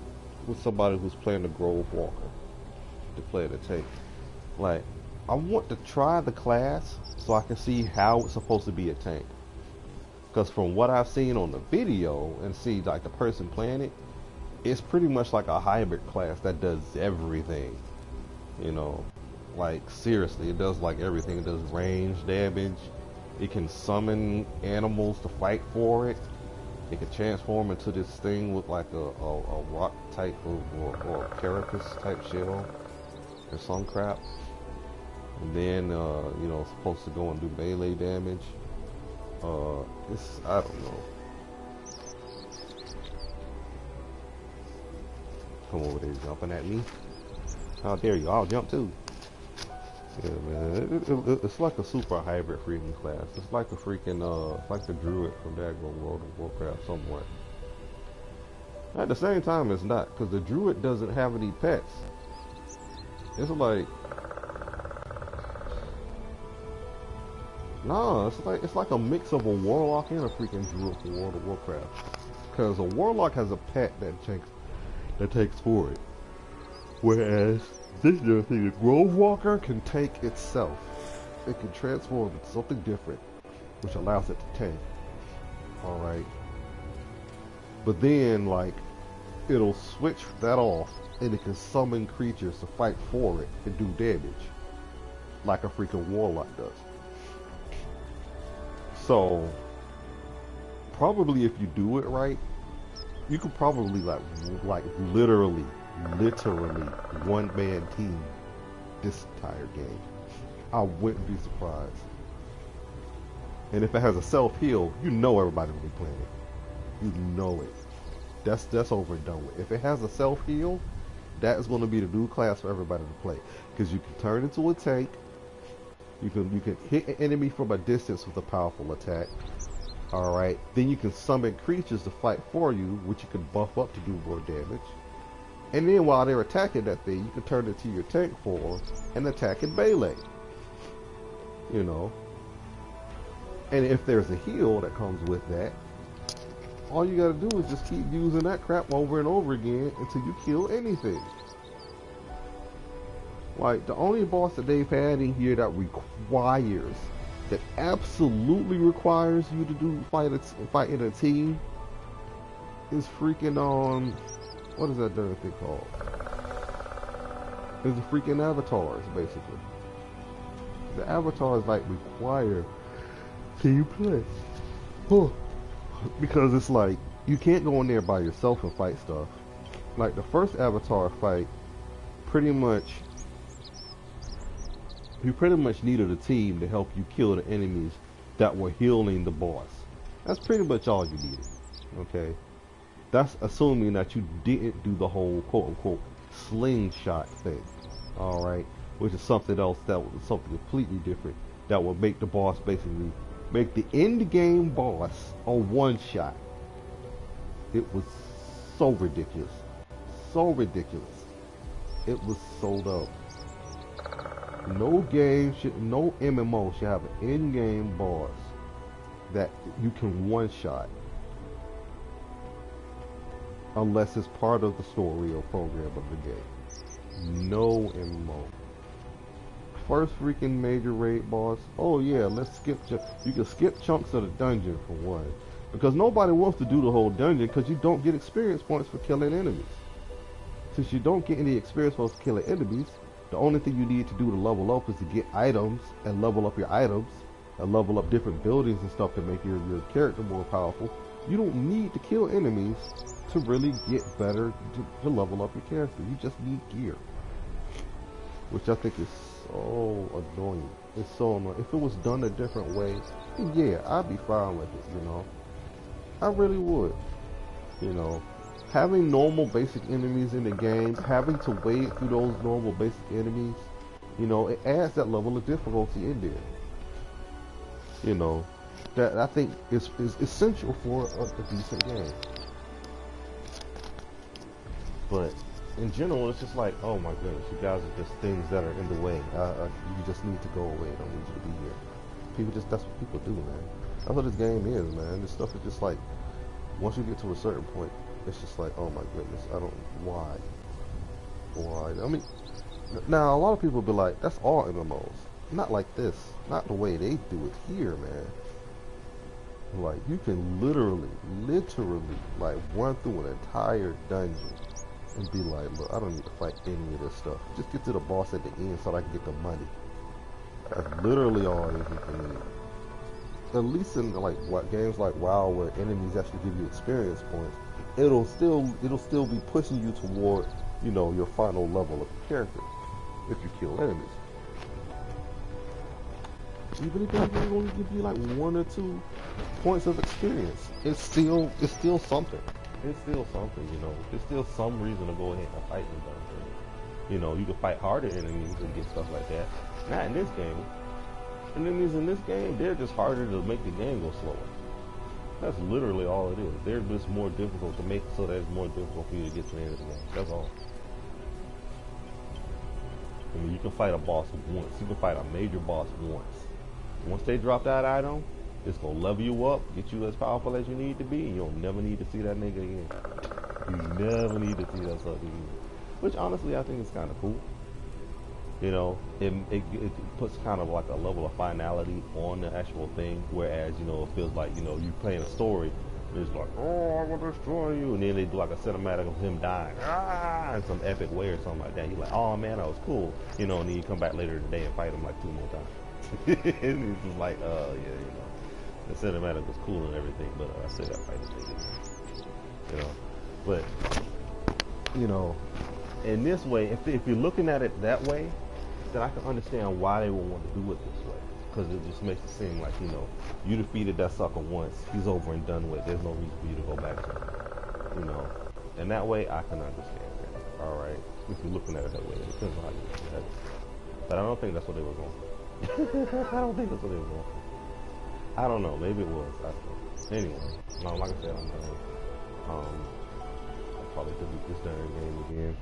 with somebody who's playing the Grove Walker to play the tank. Like, I want to try the class so I can see how it's supposed to be a tank. Because from what I've seen on the video and see like the person playing it, it's pretty much like a hybrid class that does everything. You know, like seriously, it does like everything. It does range damage. It can summon animals to fight for it. It can transform into this thing with like a rock type or carapace type shell or some crap. And then, you know, it's supposed to go and do melee damage. I don't know. Come over there jumping at me. How dare you? I'll jump too. Yeah, man. It's like a super hybrid freaking class. It's like a freaking, like the Druid from Daggone World of Warcraft somewhat. At the same time, it's not, because the Druid doesn't have any pets. It's like, no, it's like a mix of a Warlock and a freaking Druid from World of Warcraft. Because a Warlock has a pet that takes for it. Whereas this other thing, the Grove Walker can take itself. It can transform into something different, which allows it to tank. Alright. But then, like, it'll switch that off, and it can summon creatures to fight for it and do damage. Like a freaking Warlock does. So, probably if you do it right, you could probably like literally one-man team this entire game. I wouldn't be surprised. And if it has a self-heal, you know everybody will be playing it. You know it. That's over and done with. If it has a self-heal, that is going to be the new class for everybody to play. Because you can turn into a tank. You can hit an enemy from a distance with a powerful attack. Alright, then you can summon creatures to fight for you, which you can buff up to do more damage. And then while they're attacking that thing, you can turn it to your tank form and attack in melee. You know. And if there's a heal that comes with that, all you gotta do is just keep using that crap over and over again until you kill anything. Like, the only boss that they've had in here that requires, that absolutely requires you to fight in a team is freaking what is that damn thing called? It's the freaking avatars, basically. The avatars like require team play. Because it's like you can't go in there by yourself and fight stuff. Like the first avatar fight, you pretty much needed a team to help you kill the enemies that were healing the boss. That's pretty much all you needed. Okay? That's assuming that you didn't do the whole quote unquote slingshot thing. Alright? Which is something else that was something completely different. That would make the boss basically make the end game boss a one shot. It was so ridiculous. So ridiculous. It was so dumb. No game should, no MMO should have an in-game boss that you can one-shot unless it's part of the story or program of the game. No MMO. First freaking major raid boss. Oh yeah, let's skip. You can skip chunks of the dungeon for one, because nobody wants to do the whole dungeon because you don't get experience points for killing enemies. Since you don't get any experience points for killing enemies, the only thing you need to do to level up is to get items and level up your items and level up different buildings and stuff to make your character more powerful. You don't need to kill enemies to really get better to level up your character. You just need gear, which I think is so annoying. It's so annoying. If it was done a different way, yeah, I'd be fine with it, you know. I really would. You know, having normal basic enemies in the game, having to wade through those normal basic enemies, you know, it adds that level of difficulty in there. You know, that I think is essential for a decent game. But in general, it's just like, oh my goodness, you guys are just things that are in the way. You just need to go away. I don't need you to be here. People just, that's what people do, man. That's what this game is, man. This stuff is just like, once you get to a certain point, it's just like, oh my goodness, I don't, why? I mean, now a lot of people be like, that's all MMOs. Not like this. Not the way they do it here, man. Like, you can literally, like, run through an entire dungeon and be like, look, I don't need to fight any of this stuff. Just get to the boss at the end so that I can get the money. That's literally all you can need. At least in like what games like WoW, where enemies actually give you experience points, it'll still be pushing you toward, you know, your final level of character if you kill enemies. Even if they only give you like 1 or 2 points of experience, it's still something. It's still something, you know. There's still some reason to go ahead and fight them down. You know, you can fight harder enemies and get stuff like that. Not in this game. Enemies in this game, they're just harder to make the game go slower. That's literally all it is. They're just more difficult to make so that it's more difficult for you to get to the end of the game. That's all. I mean, you can fight a boss once. You can fight a major boss once. Once they drop that item, it's gonna level you up, get you as powerful as you need to be, and you'll never need to see that nigga again. You never need to see that stuff again. Which honestly, I think is kind of cool. You know, it puts kind of like a level of finality on the actual thing, whereas, you know, it feels like, you know, you playing a story, it's like, oh, I will destroy you, and then they do like a cinematic of him dying, in some epic way or something like that. You're like, oh man, that was cool, you know, and then you come back later today and fight him like 2 more times. And it's just like, yeah, you know, the cinematic was cool and everything, but I still got to fight this, you know, but, you know, in this way, if you're looking at it that way, then I can understand why they would want to do it this way. Because it just makes it seem like, you know, you defeated that sucker once, he's over and done with, there's no reason for you to go back to him. You know, and that way I can understand that. Alright, if you're looking at it that way, it depends on how you look at it. But I don't think that's what they were going for. I don't think that's what they were going for. I don't know, maybe it was. I don't know. Anyway, like I said, I'm done. I'll probably delete this darn game again.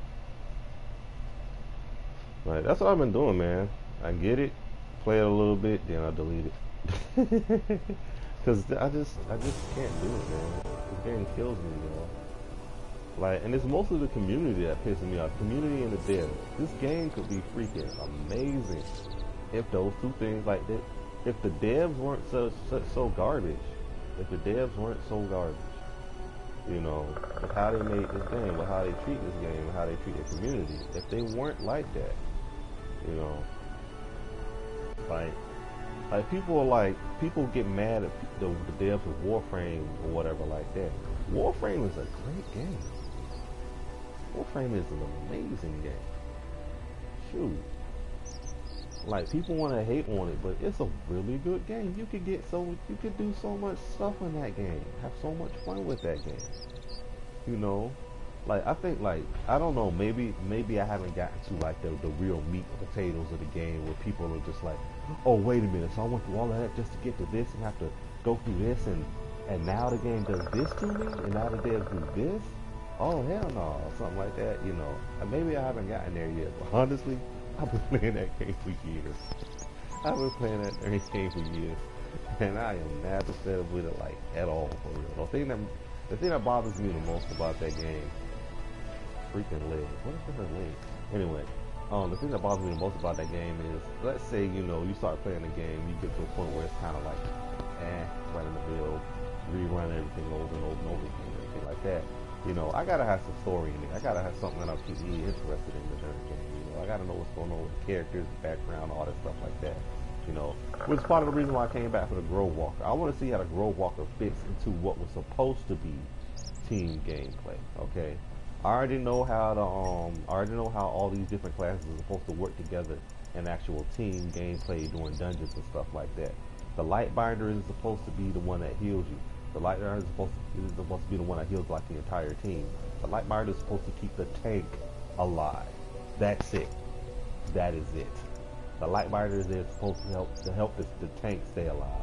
Like, that's what I've been doing, man. I get it, play it a little bit, then I delete it. Cause I just can't do it, man. This game kills me, yo. Like, and it's mostly the community that pisses me off. Community and the devs. This game could be freaking amazing if those two things, like that, if the devs weren't so garbage. If the devs weren't so garbage. You know, with how they made this game, with how they treat this game, and how they treat their community. If they weren't like that, you know, like people get mad at the devs of Warframe or whatever like that. Warframe is a great game. Warframe is an amazing game. Shoot. Like, people want to hate on it, but it's a really good game. You could do so much stuff in that game. Have so much fun with that game. You know, like I think like I don't know, maybe I haven't gotten to like the real meat and potatoes of the game where people are just like, oh wait a minute, so I went through all of that just to get to this and have to go through this and now the game does this to me and now the game does this. Oh hell no, something like that, you know. And maybe I haven't gotten there yet, but honestly, I've been playing that game for years. I've been playing that game for years, and I am not upset with it like at all for real. The thing that bothers me the most about that game, freaking leg. What is her leg? Anyway, the thing that bothers me the most about that game is, let's say you start playing the game, you get to a point where it's kind of like, running the build, rerun everything over and over and over again, everything like that. You know, I gotta have some story in it. I gotta have something that'll keep me interested in the game. You know, I gotta know what's going on with the characters, the background, all that stuff like that. You know, which is part of the reason why I came back for the Grove Walker. I want to see how the Grove Walker fits into what was supposed to be team gameplay. Okay, I already know how all these different classes are supposed to work together in actual team gameplay during dungeons and stuff like that. The Lightbinder is supposed to be the one that heals you. The Lightbinder is supposed to be the one that heals like the entire team. The Lightbinder is supposed to keep the tank alive. That's it. That is it. The Lightbinder is there supposed to help the tank stay alive.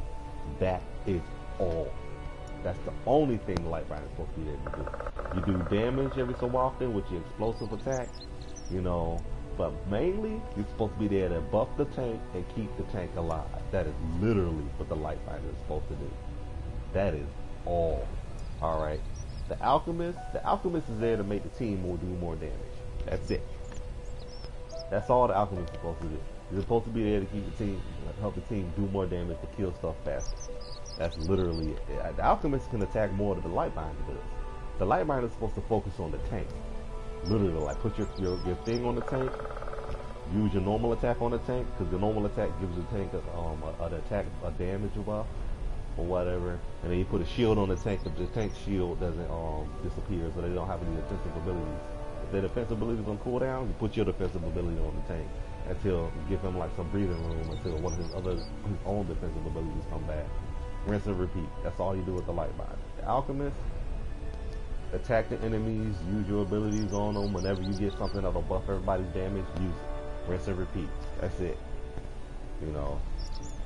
That is all. That's the only thing the Lightbinder is supposed to be there to do. You do damage every so often with your explosive attack, you know, but mainly you're supposed to be there to buff the tank and keep the tank alive. That is literally what the Lightbinder is supposed to do. That is all. Alright. The Alchemist is there to make the team do more damage. That's it. That's all the Alchemist is supposed to do. You're supposed to be there to keep the team, help the team do more damage, to kill stuff faster. That's literally it. The Alchemist can attack more than the Lightbinder does. The Lightbinder is supposed to focus on the tank. Literally, like put your thing on the tank, use your normal attack on the tank, because the normal attack gives the tank a damage buff or whatever, and then you put a shield on the tank, but the tank shield doesn't disappear, so they don't have any defensive abilities. If their defensive abilities on cooldown, you put your defensive ability on the tank until give him like some breathing room until one of his own defensive abilities come back. Rinse and repeat. That's all you do with the Lightbinder. The Alchemist, attack the enemies, use your abilities on them. Whenever you get something that'll buff everybody's damage, use it. Rinse and repeat. That's it. You know.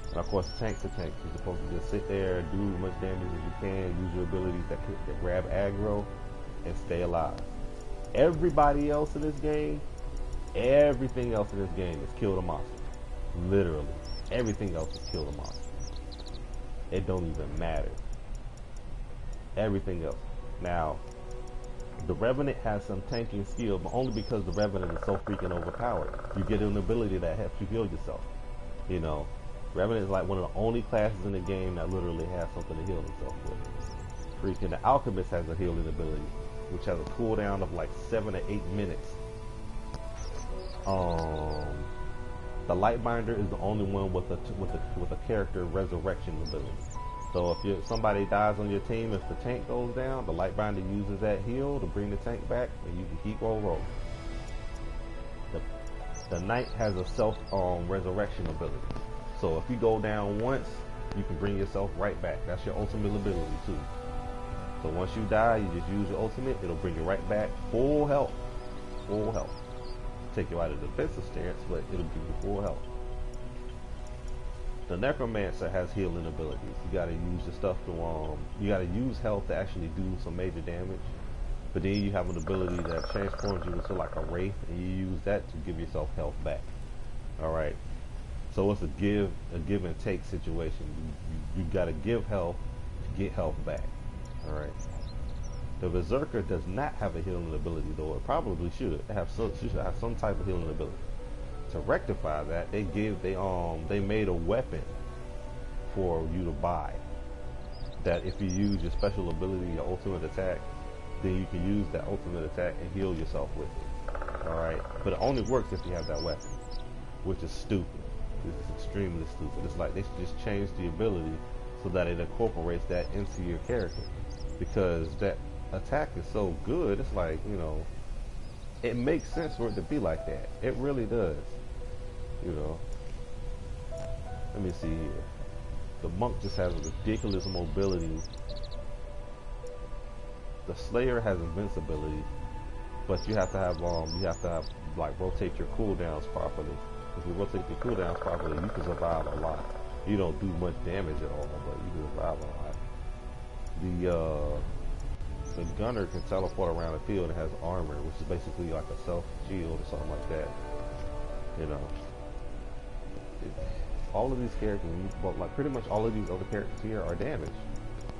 And of course, tank's a tank. You're supposed to just sit there, do as much damage as you can, use your abilities that grab aggro, and stay alive. Everybody else in this game, everything else in this game is kill the monster. Literally. Everything else is kill the monster. It don't even matter. Everything else. Now, the Revenant has some tanking skill, but only because the Revenant is so freaking overpowered. You get an ability that helps you heal yourself. You know, Revenant is like one of the only classes in the game that literally has something to heal himself with. Freaking the Alchemist has a healing ability, which has a cooldown of like 7 to 8 minutes. The Lightbinder is the only one with a character resurrection ability. So if somebody dies on your team, if the tank goes down, the Lightbinder uses that heal to bring the tank back, and you can keep rolling. The Knight has a self resurrection ability. So if you go down once, you can bring yourself right back. That's your ultimate ability too. So once you die, you just use your ultimate. It'll bring you right back, full health, full health. Take you out of the defensive stance, but it'll give you full health. The Necromancer has healing abilities. You gotta use the stuff to you gotta use health to actually do some major damage. But then you have an ability that transforms you into like a wraith, and you use that to give yourself health back. Alright. So it's a give and take situation. You gotta give health to get health back. Alright. The Berserker does not have a healing ability, though it probably should. She should have some type of healing ability. To rectify that, they made a weapon for you to buy. That if you use your special ability, your ultimate attack, then you can use that ultimate attack and heal yourself with it. Alright? But it only works if you have that weapon. Which is stupid. This is extremely stupid. It's like they should just change the ability so that it incorporates that into your character. Because that attack is so good, it's like, you know, it makes sense for it to be like that. It really does. You know. Let me see here. The monk just has a ridiculous mobility. the Slayer has invincibility, but you have to have like rotate your cooldowns properly. If you rotate your cooldowns properly, you can survive a lot. You don't do much damage at all, but you can survive a lot. The gunner can teleport around the field and has armor, which is basically like a self shield or something like that. You know, all of these characters, well, like pretty much all of these other characters here are damage.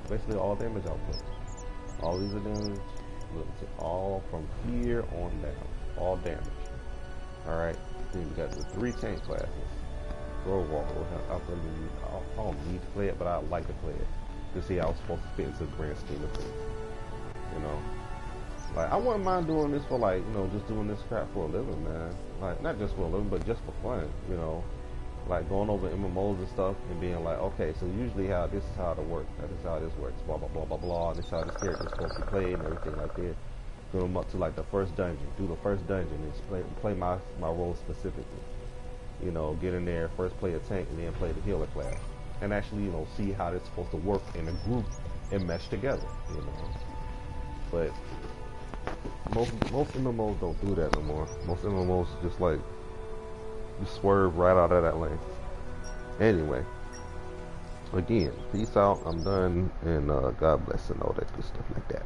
Basically, all damage output. All these are damage. Look, all from here on down, all damage. All right. Then we got the 3 tank classes. Road Walker. I don't need to play it, but I like to play it to see how it's supposed to fit into the grand scheme of things. You know, like I wouldn't mind doing this for like, you know, just doing this crap for a living, man. Like not just for a living, but just for fun. You know, like going over MMOs and stuff and being like, okay, so usually this is how it works. This is how this works. Blah blah blah blah blah. This is how this character is supposed to be played and everything like that. Go them up to like the first dungeon. Do the first dungeon and play my role specifically. You know, get in there, first play a tank and then play the healer class. And actually, you know, see how it's supposed to work in a group and mesh together, you know. But most MMOs don't do that no more. Most MMOs just like you swerve right out of that lane. Anyway, again, peace out. I'm done, and God bless and all that good stuff like that.